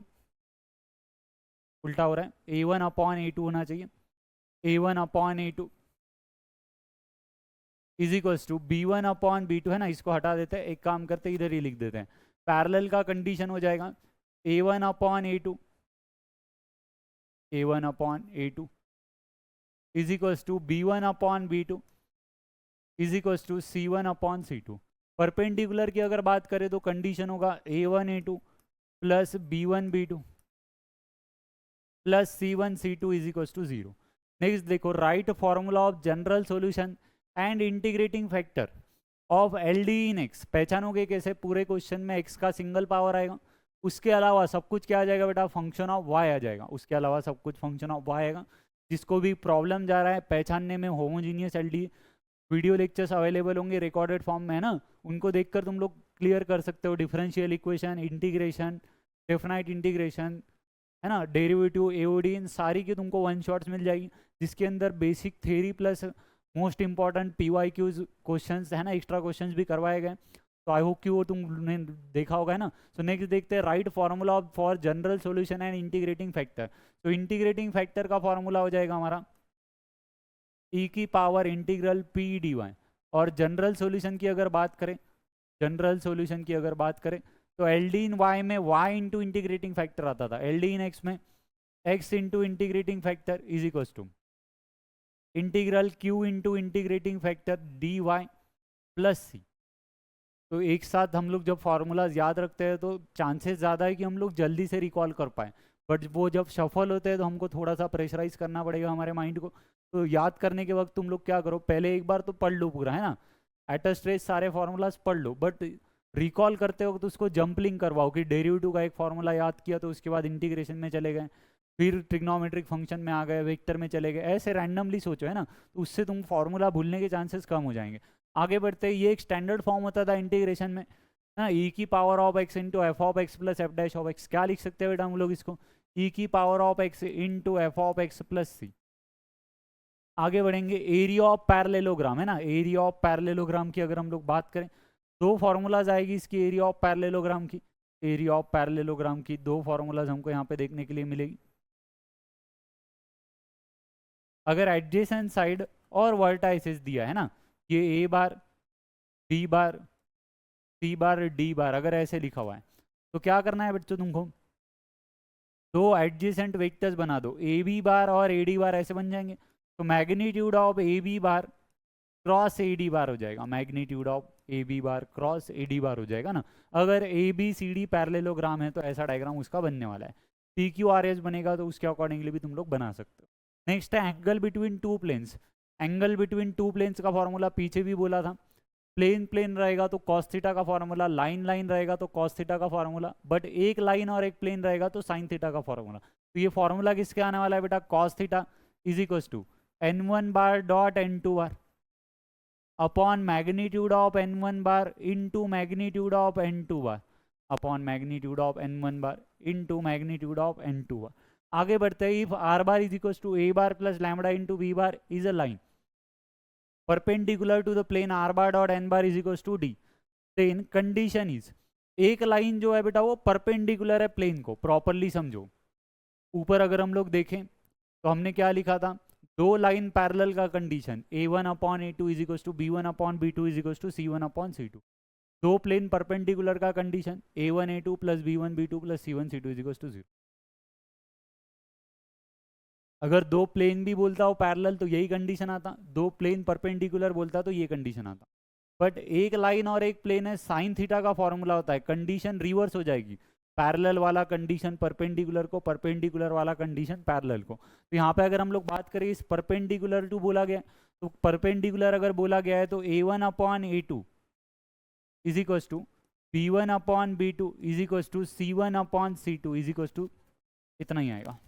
उल्टा हो रहा है, a1 अपॉन a2 होना चाहिए, a1 upon a2 is equals to b1 upon b2 है ना, इसको हटा देते हैं, एक काम करते हैं इधर ही लिख देते हैं, पैरेलल का कंडीशन हो जाएगा a1 upon a2, a1 upon a2 is equals to b1 upon b2 is equals to c1 upon c2। Perpendicular की अगर बात करें तो कंडीशन होगा a1 a2 plus b1 b2 plus c1 c2 is equals to 0। Next देखो, write formula of general solution and integrating factor of L D in X. पहचानोगे कैसे, पूरे क्वेश्चन में एक्स का सिंगल पावर आएगा, उसके अलावा सब कुछ क्या आ जाएगा बेटा, फंक्शन ऑफ वाई आ जाएगा, उसके अलावा सब कुछ फंक्शन ऑफ वाई आएगा। जिसको भी प्रॉब्लम जा रहा है पहचानने में, homogeneous L D video lectures available होंगे रिकॉर्डेड फॉर्म में है ना, उनको देखकर तुम लोग क्लियर कर सकते हो। Differential equation, integration, definite integration है ना, डेरिवेटिव, एओडी, इन सारी की तुमको वन शॉट्स मिल जाएगी, जिसके अंदर basic theory plus most important PYQs questions है ना, एक्स्ट्रा क्वेश्चंस भी करवाए गए। तो आई होप कि वो तुमने देखा होगा है ना। सो नेक्स्ट देखते हैं, right formula for general solution and integrating factor. तो इंटीग्रेटिंग फैक्टर का फॉर्मूला हो जाएगा हमारा e की पावर इंटीग्रल p dy, और जनरल सॉल्यूशन की अगर बात करें, जनरल सॉल्यूशन की अगर बात करें तो एल डी इन वाई में y इंटू इंटीग्रेटिंग फैक्टर आता था, एल डी इन एक्स में x into integrating factor is equal to integral q into integrating factor dy plus c। तो एक साथ हम लोग जब फार्मूलाज याद रखते हैं तो चांसेस ज़्यादा है कि हम लोग जल्दी से रिकॉल कर पाए, बट वो जब सफल होते हैं तो हमको थोड़ा सा प्रेशराइज करना पड़ेगा हमारे माइंड को। तो याद करने के वक्त तुम लोग क्या करो, पहले एक बार तो पढ़ लो पूरा है ना, एट अ स्ट्रेच सारे फार्मूलाज पढ़ लो, बट रिकॉल करते वक्त उसको जंपलिंग करवाओ कि डेरिवेटिव का एक फार्मूला याद किया तो उसके बाद इंटीग्रेशन में चले गए, फिर ट्रिग्नोमेट्रिक फंक्शन में आ गए, वेक्टर में चले गए, ऐसे रैंडमली सोचो है ना, तो उससे तुम फार्मूला भूलने के चांसेस कम हो जाएंगे। आगे बढ़ते हैं, ये एक स्टैंडर्ड फॉर्म होता था इंटीग्रेशन में ना, e की power of x into F of x plus F dash of x. क्या लिख सकते हैं बेटा हम लोग इसको, e की power of x into F of x plus सी। आगे बढ़ेंगे, एरिया ऑफ पैरेललोग्राम है ना, एरिया ऑफ पैरेललोग्राम की अगर हम लोग बात करें, दो फार्मूलाज आएगी इसकी एरिया ऑफ पैरेललोग्राम की, एरिया ऑफ पैरेललोग्राम की दो फार्मूलाज हमको यहाँ पे देखने के लिए मिलेगी। अगर एडजेसेंट साइड और वर्टाइसेस दिया है ना, ये ए बार बी बार सी बार डी बार, अगर ऐसे लिखा हुआ है तो क्या करना है बच्चों तुमको, दो एडजेसेंट वेक्टर्स बना दो, ए बी बार और ए डी बार ऐसे बन जाएंगे। तो magnitude of A B bar cross A D bar हो जाएगा, magnitude of A B bar cross A D bar हो जाएगा ना। अगर A B C D parallelogram है तो ऐसा डायग्राम उसका बनने वाला है। पी क्यू आर एस बनेगा तो उसके अकॉर्डिंगली भी तुम लोग बना सकते हो। नेक्स्ट है angle between two planes. Angle between two planes का फॉर्मूला पीछे भी बोला था, प्लेन प्लेन रहेगा तो कॉस थीटा का फॉर्मूला, लाइन लाइन रहेगा तो कॉस थीटा का फॉर्मूला, बट एक लाइन और एक प्लेन रहेगा तो साइन थीटा का फॉर्मूला। तो ये फॉर्मूला किसके आने वाला है बेटा, cos theta is equal to n1 bar dot n2 bar upon magnitude of n1 bar into magnitude of n2 bar upon magnitude of n1 bar into magnitude of n2 bar. आगे बढ़ते हैं, if r bar is equal to a bar plus lambda into b bar is a line perpendicular to the plane r bar dot n bar is equals to d, then condition is, एक line जो है बेटा वो perpendicular है plane को, properly समझो। ऊपर अगर हम लोग देखें तो हमने क्या लिखा था, दो लाइन पैरेलल का condition a1 upon a2 is equal to b1 upon b2 is equal to c1 upon c2। दो प्लेन परपेंडिकुलर का condition a1 a2 plus b1 b2 plus c1 c2 is equal to 0। अगर दो plane भी बोलता हो parallel तो यही condition आता, दो प्लेन परपेंडिकुलर बोलता तो ये कंडीशन आता। बट एक लाइन और एक प्लेन है, साइन थीटा का फॉर्मूला होता है, कंडीशन रिवर्स हो जाएगी, पैरेलल वाला कंडीशन परपेंडिकुलर को, परपेंडिकुलर वाला कंडीशन पैरेलल को। तो यहाँ पे अगर हम लोग बात करें इस परपेंडिकुलर टू बोला गया, तो परपेंडिकुलर अगर बोला गया है तो a1 upon a2 is equal to b1 upon b2 is equal to c1 upon c2 is equal to इतना ही आएगा।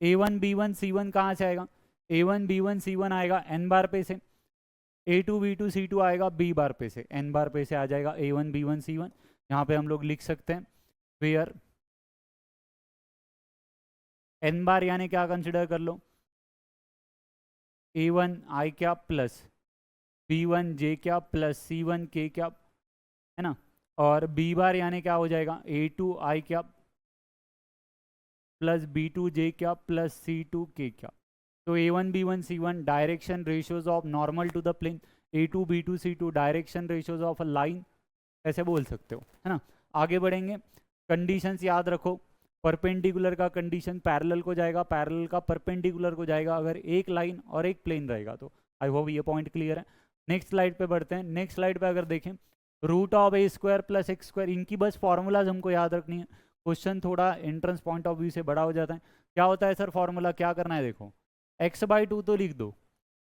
a1 b1 c1 कहाँ से आएगा, a1 b1 c1 आएगा n बार पे से, a2 b2 c2 आएगा b बार पे से, n बार पे से आ जाएगा a1 b1 c1। यहाँ पे हम लोग लिख सकते हैं वेयर n बार यानी क्या कंसिडर कर लो, a1 i क्या प्लस b1 j क्या प्लस c1 k क्या, है ना, और b बार यानी क्या हो जाएगा a2 i क्या प्लस b2 j क्या प्लस c2 k क्या। तो a1 b1 c1 direction ratios of normal to the plane, a2 b2 c2 direction ratios of a line, ऐसे बोल सकते हो, है ना। आगे बढ़ेंगे, कंडीशंस याद रखो, परपेंडिकुलर का कंडीशन पैरेलल को जाएगा, पैरेलल का परपेंडिकुलर को जाएगा अगर एक लाइन और एक प्लेन रहेगा तो। आई होप ये पॉइंट क्लियर है। नेक्स्ट स्लाइड पे बढ़ते हैं। नेक्स्ट स्लाइड पे अगर देखें, root of A square plus x square, इनकी बस फॉर्मूलाज हमको याद रखनी है, क्वेश्चन थोड़ा एंट्रेंस पॉइंट ऑफ व्यू से बड़ा हो जाता है। क्या होता है सर फॉर्मूला, क्या करना है, देखो x/2 तो लिख दो,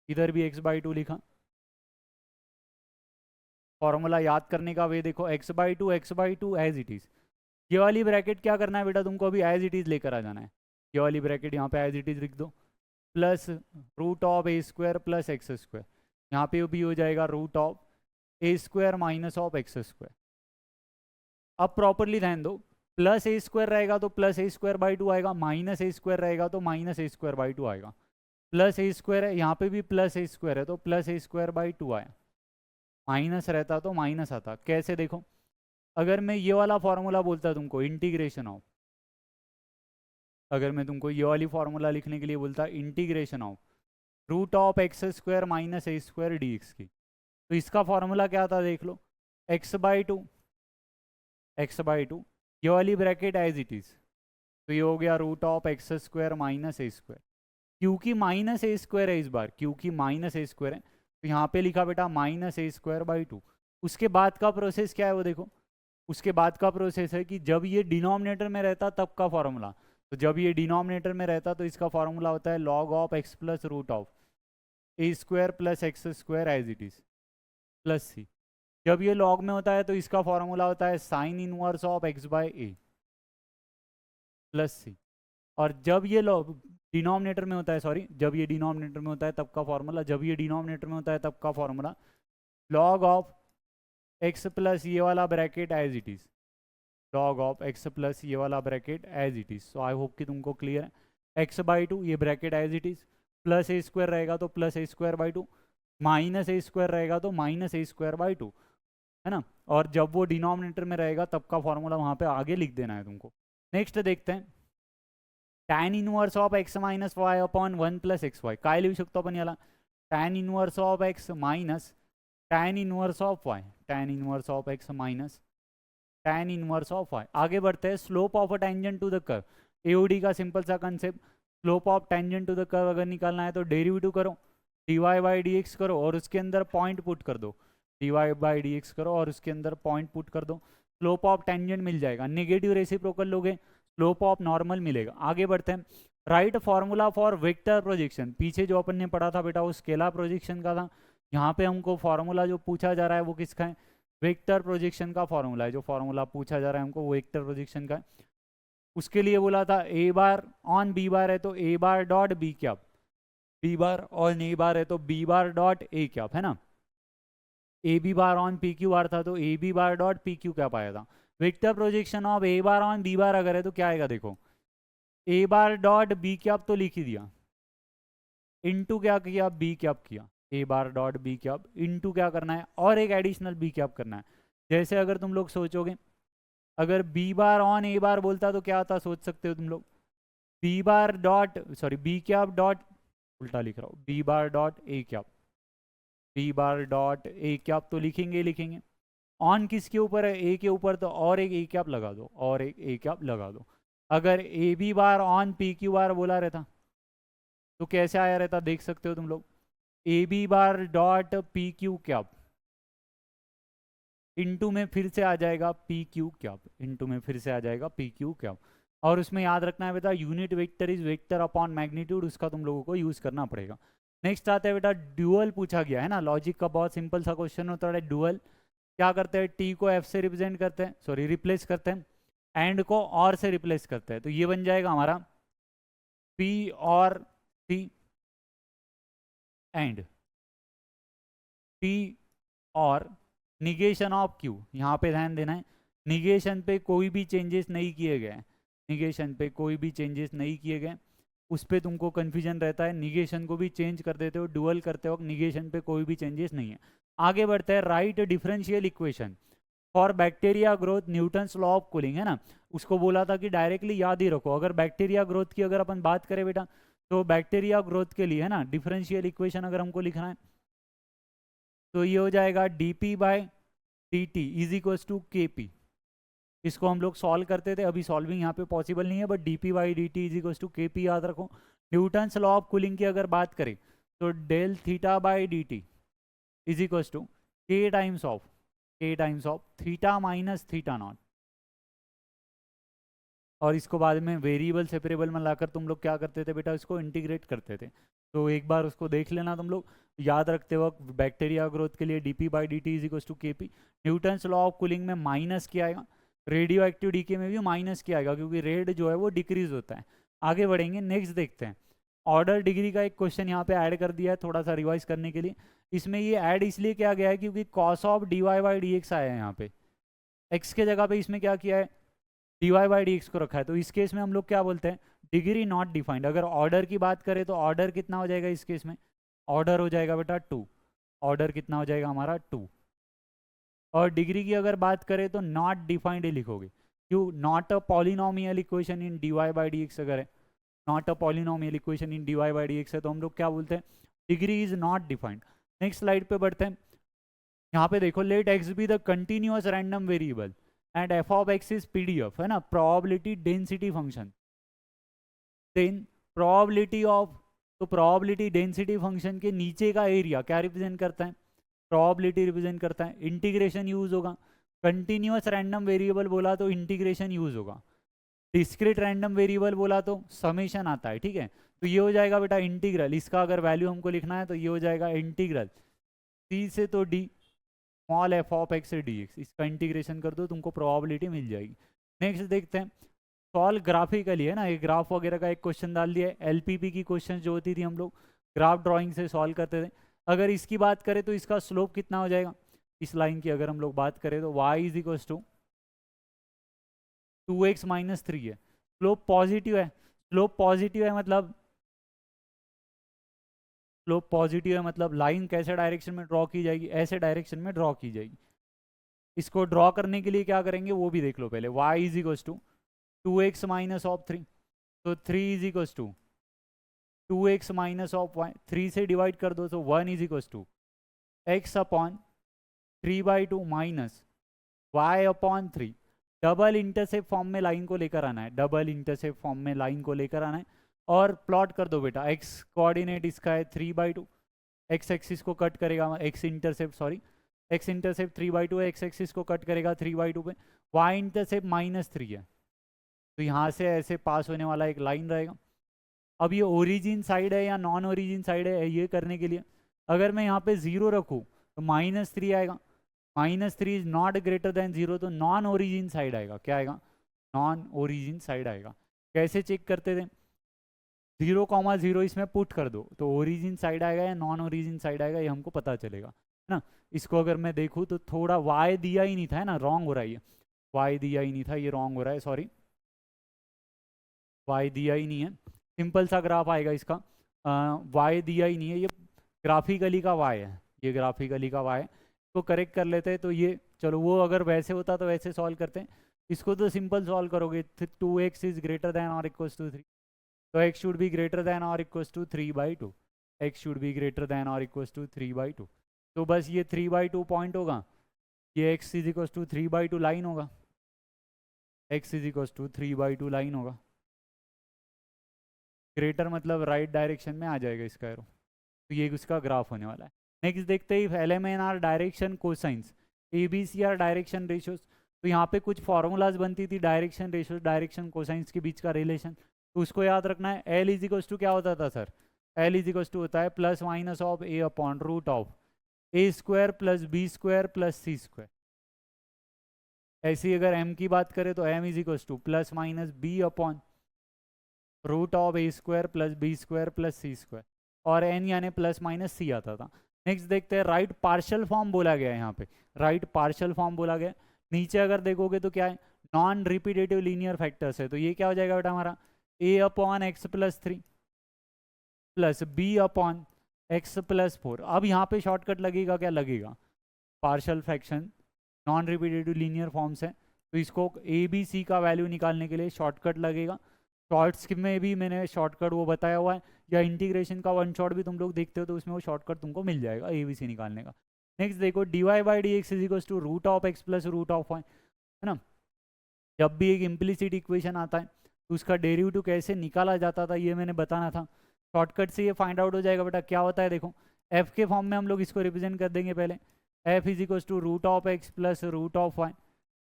इधर भी x/2 लिखा। फॉर्मूला याद करने का वे देखो, x/2 एज इट इज, ये वाली ब्रैकेट क्या करना है बेटा तुमको, अभी एज इट इज लेकर आ जाना है। ये वाली ब्रैकेट यहाँ पे एज इट इज लिख दो, plus root of A square plus x square, यहाँ पे भी हो जाएगा root of A square minus of x square. अब प्रॉपरली ध्यान दो, प्लस ए स्क्वायर रहेगा तो प्लस ए स्क्वायर बाई 2 आएगा, माइनस ए स्क्वायर रहेगा तो माइनस ए स्क्वायर बाई 2 आएगा। प्लस ए स्क्वायर है, यहाँ पे भी प्लस ए स्क्वायर है तो प्लस ए स्क्वायर बाई 2 आया, माइनस रहता तो माइनस आता। कैसे देखो, अगर मैं ये वाला फॉर्मूला बोलता तुमको इंटीग्रेशन ऑफ, अगर मैं तुमको ये वाली फॉर्मूला लिखने के लिए बोलता integration of root of x square minus a square d x की, तो इसका फॉर्मूला क्या था देख लो, x/2 ये वाली ब्रैकेट एज इट इज, तो ये हो गया root of x square minus a square. क्योंकि माइनस ए स्क्वायर है इस बार, क्योंकि माइनस ए स्क्वायर है तो यहाँ पे लिखा बेटा माइनस ए स्क्वायर बाई 2। उसके बाद का प्रोसेस क्या है वो देखो, उसके बाद का प्रोसेस है कि जब ये डिनोमिनेटर में रहता तब का फॉर्मूला, तो जब ये डिनोमिनेटर में रहता तो इसका फॉर्मूला होता है log of x plus root of A square plus x square as it is plus C. जब ये लॉग में होता है तो इसका फॉर्मूला होता है sine inverse of X by A plus C. और जब ये लॉग डिनोमिनेटर में होता है, सॉरी जब ये डिनोमिनेटर में होता है तब का फॉर्मूला, जब ये डिनोमिनेटर में होता है तब का formula log of x plus ये वाला bracket as it is, log of x plus ये वाला bracket as it is. So I hope कि तुमको क्लियर है। x/2 ये bracket as it is, plus a square रहेगा तो plus a square by 2, minus a square रहेगा तो माइनस ए स्क्वायर बाई 2, है ना। और जब वो डिनोमिनेटर में रहेगा तब का फॉर्मूला वहाँ पे आगे लिख देना है तुमको। नेक्स्ट देखते हैं, tan inverse of x minus y upon 1 plus x y, काय लिहू शकतो आपण याला, tan inverse of x minus tan inverse of y, tan inverse of x minus tan inverse of y. आगे बढ़ते हैं, slope of a tangent to the curve, AOD का simple सा concept, slope of tangent to the curve अगर निकालना है तो derivative करो, dy बाई डी एक्स करो और उसके अंदर पॉइंट पुट कर दो, dy बाई डी एक्स करो और उसके अंदर पॉइंट पुट कर दो, स्लोप ऑफ टेंजेंट मिल जाएगा। नेगेटिव रेसिप्रोकल लोगे स्लोप ऑफ नॉर्मल मिलेगा। आगे बढ़ते हैं, right formula for vector projection, पीछे जो अपन ने पढ़ा था बेटा वो स्केलर प्रोजेक्शन का था, यहाँ पे हमको फॉर्मूला जो पूछा जा रहा है वो किसका है, वेक्टर प्रोजेक्शन का फॉर्मूला है, जो फॉर्मूला पूछा जा रहा है हमको वो वेक्टर प्रोजेक्शन का है। उसके लिए बोला था ए बार ऑन बी बार है तो A bar dot B cap, B bar on A bar है तो बी बार डॉट ए कैप, है ना। A B bar on P Q bar था तो A B bar dot P Q cap आया था। Vector projection of A bar on B bar अगर है तो क्या आएगा, देखो A bar dot B cap तो लिख ही दिया, इनटू क्या किया, बी कैप किया, A bar dot B cap into क्या करना है, और एक एडिशनल बी कैप करना है। जैसे अगर तुम लोग सोचोगे, अगर बी बार ऑन ए बार बोलता तो क्या आता, सोच सकते हो तुम लोग, b bar dot sorry b cap dot, उल्टा लिख रहा हूँ, बी बार डॉट ए कैप, बी बार डॉट ए कैप तो लिखेंगे लिखेंगे। ऑन किसके ऊपर है, ए के ऊपर, तो और एक ए कैप लगा दो, और एक ए कैप लगा दो। अगर A B bar on P Q bar बोला रहता तो कैसे आया रहता, देख सकते हो तुम लोग, A B bar dot P Q cap into में फिर से आ जाएगा पी क्यू कैप, इनटू में फिर से आ जाएगा पी क्यू कैप। और उसमें याद रखना है बेटा, unit vector is vector upon magnitude, उसका तुम लोगों को यूज करना पड़ेगा। नेक्स्ट आता है बेटा ड्यूअल पूछा गया है ना, लॉजिक का बहुत सिंपल सा क्वेश्चन होता है ड्यूअल। क्या करते हैं, टी को एफ से रिप्रेजेंट करते हैं, सॉरी रिप्लेस करते हैं, एंड को और से रिप्लेस करते हैं, तो ये बन जाएगा हमारा पी और सी एंड पी और निगेशन ऑफ क्यू। यहाँ पे ध्यान देना है, निगेशन पे कोई भी चेंजेस नहीं किए गए, निगेशन पे कोई भी चेंजेस नहीं किए गए, उस पर तुमको कन्फ्यूजन रहता है, निगेशन को भी चेंज कर देते हो, डुअल करते वक्त निगेशन पे कोई भी चेंजेस नहीं है। आगे बढ़ते हैं, right differential equation for bacteria growth Newton's law of cooling, है ना। उसको बोला था कि डायरेक्टली याद ही रखो, अगर बैक्टीरिया ग्रोथ की अगर अपन बात करें बेटा, तो बैक्टीरिया ग्रोथ के लिए है ना डिफरेंशियल इक्वेशन अगर हमको लिखना है तो ये हो जाएगा d p by d t is equals to k p. इसको हम लोग सॉल्व करते थे, अभी सॉल्विंग यहाँ पे पॉसिबल नहीं है, but d p by d t is equals to k p याद रखो। न्यूटन्स लॉ ऑफ कूलिंग की अगर बात करें तो del theta by d t is equals to k times of theta minus theta naught. और इसको बाद में वेरिएबल सेपरेबल में लाकर तुम लोग क्या करते थे बेटा, इसको इंटीग्रेट करते थे। तो एक बार उसको देख लेना तुम लोग, याद रखते वक्त बैक्टीरिया ग्रोथ के लिए d p by d t is equal to k p. Newton's law of cooling में माइनस किया आएगा, रेडियो एक्टिव डीके में भी माइनस किया आएगा क्योंकि रेड जो है वो डिक्रीज होता है। आगे बढ़ेंगे, नेक्स्ट देखते हैं, ऑर्डर डिग्री का एक क्वेश्चन यहाँ पे ऐड कर दिया है थोड़ा सा रिवाइज करने के लिए। इसमें ये ऐड इसलिए किया गया है क्योंकि cos of d y by D x आया है यहाँ पे, एक्स के जगह पे इसमें क्या किया है, D y by D x को रखा है, तो इस केस में हम लोग क्या बोलते हैं, डिग्री नॉट डिफाइंड। अगर ऑर्डर की बात करें तो ऑर्डर कितना हो जाएगा इस केस में, ऑर्डर हो जाएगा बेटा 2, ऑर्डर कितना हो जाएगा हमारा 2। और डिग्री की अगर बात करें तो नॉट डिफाइंड ही लिखोगे, क्यों, not a polynomial equation in d y by D x अगर है, not a polynomial equation in d y by D x है तो हम लोग क्या बोलते हैं, degree is not defined. Next slide पे बढ़ते हैं, यहाँ पे देखो, let x be the continuous random variable and f of x is PDF, है ना, probability density function, then probability of, तो प्रोबेबिलिटी डेंसिटी फंक्शन के नीचे का एरिया क्या रिप्रेजेंट करता है, प्रोबेबिलिटी रिप्रेजेंट करता है, इंटीग्रेशन यूज होगा। कंटिन्यूअस रैंडम वेरिएबल बोला तो इंटीग्रेशन यूज होगा, डिस्क्रीट रैंडम वेरिएबल बोला तो समेशन आता है, ठीक है। तो ये हो जाएगा बेटा इंटीग्रल, इसका अगर वैल्यू हमको लिखना है तो ये हो जाएगा इंटीग्रल सी से तो D small F of x से डी एक्स, इसका इंटीग्रेशन कर दो तुमको प्रोबेबिलिटी मिल जाएगी। नेक्स्ट देखते हैं, सॉल्व ग्राफिकली, है ना, ये ग्राफ वगैरह का एक क्वेश्चन डाल दिया है, एलपीपी की क्वेश्चन जो होती थी हम लोग ग्राफ ड्राइंग से सॉल्व करते थे। अगर इसकी बात करें तो इसका स्लोप कितना हो जाएगा, इस लाइन की अगर हम लोग बात करें तो y is equal to 2x minus 3 है, स्लोप पॉजिटिव है, स्लोप पॉजिटिव है मतलब, स्लोप पॉजिटिव है मतलब लाइन कैसे डायरेक्शन में ड्रॉ की जाएगी, ऐसे डायरेक्शन में ड्रॉ की जाएगी। इसको ड्रॉ करने के लिए क्या करेंगे वो भी देख लो पहले, y is equal to 2x minus of 3, तो 3 is equal to 2x minus of y, 3 से डिवाइड कर दो तो 1 is equal to x upon 3/2 minus y upon 3। Double intercept form में लाइन को लेकर आना है, डबल इंटरसेप्ट फॉर्म में लाइन को लेकर आना है और प्लॉट कर दो बेटा, x कोऑर्डिनेट इसका है 3/2, x एक्सिस को कट करेगा, x intercept sorry x intercept 3/2 है, x एक्सिस को कट करेगा 3/2 पे, y इंटरसेप्ट -3 है, तो यहाँ से ऐसे पास होने वाला एक लाइन रहेगा। अब ये ओरिजिन साइड है या नॉन ओरिजिन साइड है ये करने के लिए अगर मैं यहाँ पे 0 रखूँ तो -3 आएगा। -3 इज नॉट ग्रेटर देन 0, तो नॉन ओरिजिन साइड आएगा। क्या आएगा? नॉन ओरिजिन साइड आएगा। कैसे चेक करते थे? 0,0 इसमें पुट कर दो तो ओरिजिन साइड आएगा या नॉन ओरिजिन साइड आएगा ये हमको पता चलेगा, है ना। इसको अगर मैं देखूँ तो थोड़ा y दिया ही नहीं था, है ना, रॉन्ग हो रहा है ये। y दिया ही नहीं था, ये रॉन्ग हो रहा है, सॉरी। y दिया ही नहीं है, सिंपल सा ग्राफ आएगा इसका। y दिया ही नहीं है, ये ग्राफिकली का y है, ये ग्राफिकली का y है। इसको करेक्ट कर लेते हैं तो ये, चलो वो अगर वैसे होता तो वैसे सॉल्व करते हैं। इसको तो सिंपल सॉल्व करोगे, 2x इज ग्रेटर देन और इक्वल्स टू 3, तो x should be greater than और equals to 3/2। x should be greater than और इक्वल्स टू 3/2। तो बस ये 3/2 पॉइंट होगा, ये x is equals to 3/2 line होगा, x is equals to 3/2 line होगा। ग्रेटर मतलब राइट डायरेक्शन में आ जाएगा इसका एरो, तो ये उसका ग्राफ होने वाला है। नेक्स्ट देखते हैं, if LMN are direction cosines, ABC are direction ratios. तो यहाँ पे कुछ फॉर्मूलाज बनती थी डायरेक्शन रेशियोज, डायरेक्शन कोसाइंस के बीच का रिलेशन, तो उसको याद रखना है। एल इज इक्वल्स टू क्या होता था sir? L is equals to होता है plus minus of A upon root of A square plus b square plus C square. ऐसी अगर m की बात करें तो m is equals to plus minus b upon root of A square plus b square plus C square, और n यानी plus minus c आता था। नेक्स्ट देखते हैं, राइट पार्शियल फॉर्म बोला गया है यहाँ पे, राइट पार्शियल फॉर्म बोला गया। नीचे अगर देखोगे तो क्या है? नॉन रिपीटेटिव लीनियर फैक्टर्स है, तो ये क्या हो जाएगा बेटा हमारा? a upon x plus 3 plus B upon x plus 4। अब यहाँ पे शॉर्टकट लगेगा, क्या लगेगा? Partial fraction non repetitive linear forms है, तो इसको ए बी सी का वैल्यू निकालने के लिए शॉर्टकट लगेगा। शॉर्ट्स में भी मैंने शॉर्टकट वो बताया हुआ है, या इंटीग्रेशन का वन शॉट भी तुम लोग देखते हो तो उसमें वो शॉर्टकट तुमको मिल जाएगा ए बी सी निकालने का। नेक्स्ट देखो, dy/dx is equals to root of x plus root of y, है ना। जब भी एक इम्प्लिसिट इक्वेशन आता है तो उसका डेरिवेटिव कैसे निकाला जाता था ये मैंने बताना था। शॉर्टकट से ये फाइंड आउट हो जाएगा बेटा। क्या होता है देखो, f के फॉर्म में हम लोग इसको रिप्रेजेंट कर देंगे पहले। f is equals to root of x plus root of y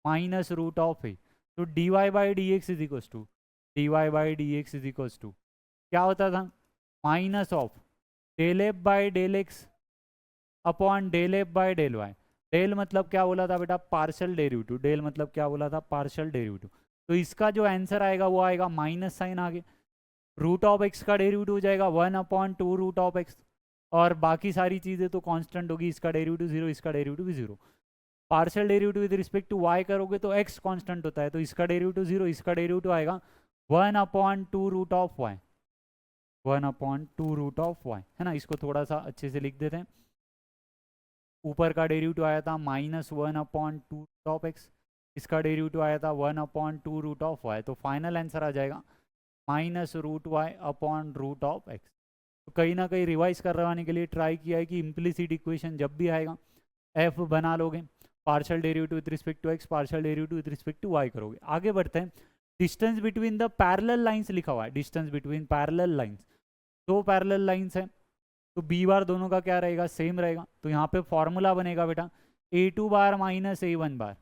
minus root of a, तो dy/dx is equals to dy/dx is equals to क्या होता था? Minus of del f by del x upon del f by del y. Del मतलब क्या बोला था बेटा? Partial derivative. Del मतलब क्या बोला था? Partial derivative. तो इसका जो आंसर आएगा वो आएगा माइनस साइन आगे, रूट ऑफ एक्स का डेरिवेटिव हो जाएगा 1/2 रूट ऑफ एक्स, और बाकी सारी चीज़ें तो कांस्टेंट होगी, इसका डेरिवेटिव 0, इसका डेरिवेटिव भी 0। Partial derivative with respect to y करोगे तो एक्स कांस्टेंट होता है, तो इसका डेरिवेटिव 0, इसका डेरिवेटिव आएगा 1/2 root of y, 1/2 root of y, है ना। इसको थोड़ा सा अच्छे से लिख देते हैं। ऊपर का डेरिवेटिव आया था -1/2 रूट ऑफ एक्स, इसका डेरिवेटिव आया था 1/2 रूट ऑफ वाई, तो फाइनल आंसर आ जाएगा -√y upon root of x. तो कहीं ना कहीं रिवाइज करवाने के लिए ट्राई किया है कि इम्प्लिसिट इक्वेशन जब भी आएगा f बना लोगे, partial derivative with respect to x, partial derivative with respect to y करोगे। आगे बढ़ते हैं, distance between the parallel lines लिखा हुआ है, डिस्टेंस बिटवीन पैरेलल लाइंस। दो पैरेलल लाइंस है तो b बार दोनों का क्या रहेगा? सेम रहेगा। तो यहाँ पे फॉर्मूला बनेगा बेटा a2 bar minus a1 bar,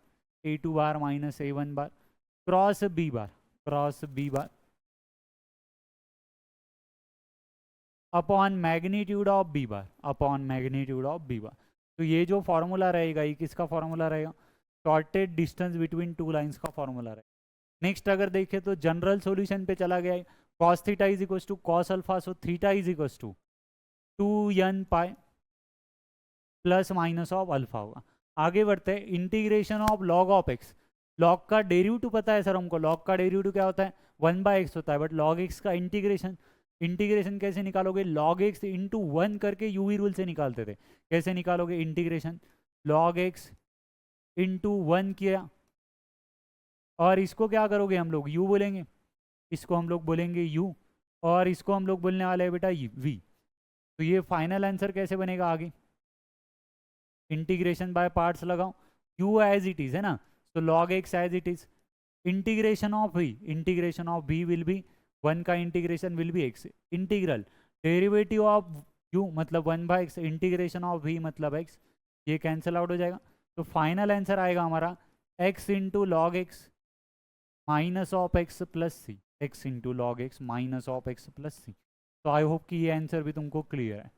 a2 bar minus a1 bar cross b bar, cross b bar upon magnitude of B bar, upon magnitude of B bar. तो ये जो फॉर्मूला रहेगा ये किसका फॉर्मूला रहेगा? Shortest distance between two lines का formula रहेगा। Next अगर देखें तो जनरल सॉल्यूशन पे चला गया है, cos theta is equals to cos alpha, so theta is equals to 2n pi plus minus of alpha होगा। आगे बढ़ते हैं, integration of log of x. Log का डेरिवेटिव पता है सर हमको, लॉग का डेरिवेटिव क्या होता है? 1/x होता है, बट लॉग एक्स का इंटीग्रेशन, इंटीग्रेशन कैसे निकालोगे? लॉग एक्स इंटू 1 करके यूवी रूल से निकालते थे। कैसे निकालोगे इंटीग्रेशन? लॉग एक्स इंटू 1 किया, और इसको क्या करोगे हम लोग? u बोलेंगे, इसको हम लोग बोलेंगे u, और इसको हम लोग बोलने वाले हैं बेटा v। तो ये फाइनल आंसर कैसे बनेगा आगे? इंटीग्रेशन बाय पार्ट्स लगाओ, u एज इट इज है ना, तो log x as it is, integration of v, integration of v will be 1 का integration will be x, integral derivative of u मतलब 1/x, इंटीग्रेशन ऑफ v मतलब x, ये cancel out हो जाएगा। तो फाइनल आंसर आएगा हमारा x into log x minus of x plus c. X into log x minus of x plus सी। तो I hope कि ये आंसर भी तुमको क्लियर है।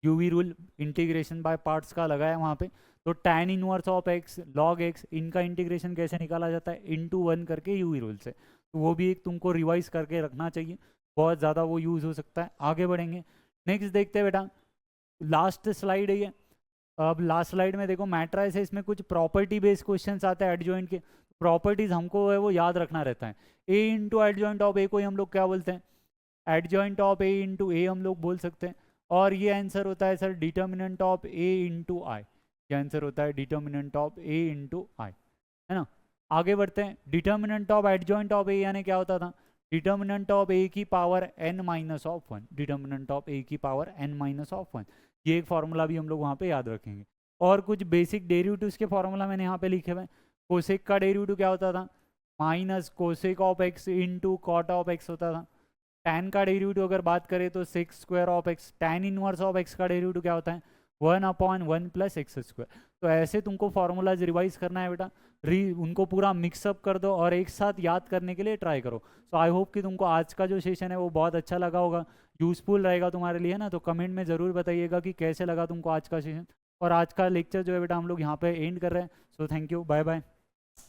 UV rule integration by parts का लगा है वहाँ पे। तो tan inverse of x log x इनका इंटीग्रेशन कैसे निकाला जाता है, इनटू 1 करके यूवी रूल से। तो वो भी एक तुमको रिवाइज करके रखना चाहिए, बहुत ज़्यादा वो यूज़ हो सकता है। आगे बढ़ेंगे, नेक्स्ट देखते हैं बेटा, लास्ट स्लाइड है ये। अब लास्ट स्लाइड में देखो मैट्राइस है, इसमें कुछ प्रॉपर्टी बेस्ड क्वेश्चंस आते हैं एडजॉइंट के। प्रॉपर्टीज हमको है वो याद रखना रहता है। ए इंटू एडजॉइंट ऑफ ए को ही हम लोग क्या बोलते हैं, एडजॉइंट ऑफ ए इंटू ए हम लोग बोल सकते हैं। और ये आंसर होता है sir determinant of A into I. ये आंसर होता है determinant of A into I, है ना। आगे बढ़ते हैं, determinant of adjoint of A यानी क्या होता था, डिटर्मिनेंट ऑफ ए की power n minus of 1, determinant of A की पावर n माइनस ऑफ 1। ये एक फार्मूला भी हम लोग वहाँ पे याद रखेंगे। और कुछ बेसिक डेरिवेटिव्स के फार्मूला मैंने यहाँ पे लिखे हुए हैं। कोसेक का डेरिवेटिव क्या होता था, minus cosec of x into cot of x होता था। tan का डेरिवेटिव अगर बात करें तो sec square of x, tan inverse of x का डेरिवेटिव क्या होता है, 1/1 प्लस एक्स स्क्वायर। तो ऐसे तुमको फार्मूलाज रिवाइज करना है बेटा, उनको पूरा मिक्सअप कर दो और एक साथ याद करने के लिए ट्राई करो। सो आई होप कि तुमको आज का जो सेशन है वो बहुत अच्छा लगा होगा, यूजफुल रहेगा तुम्हारे लिए ना। तो कमेंट में ज़रूर बताइएगा कि कैसे लगा तुमको आज का सेशन। और आज का लेक्चर जो है बेटा हम लोग यहाँ पे एंड कर रहे हैं। So thank you, bye bye.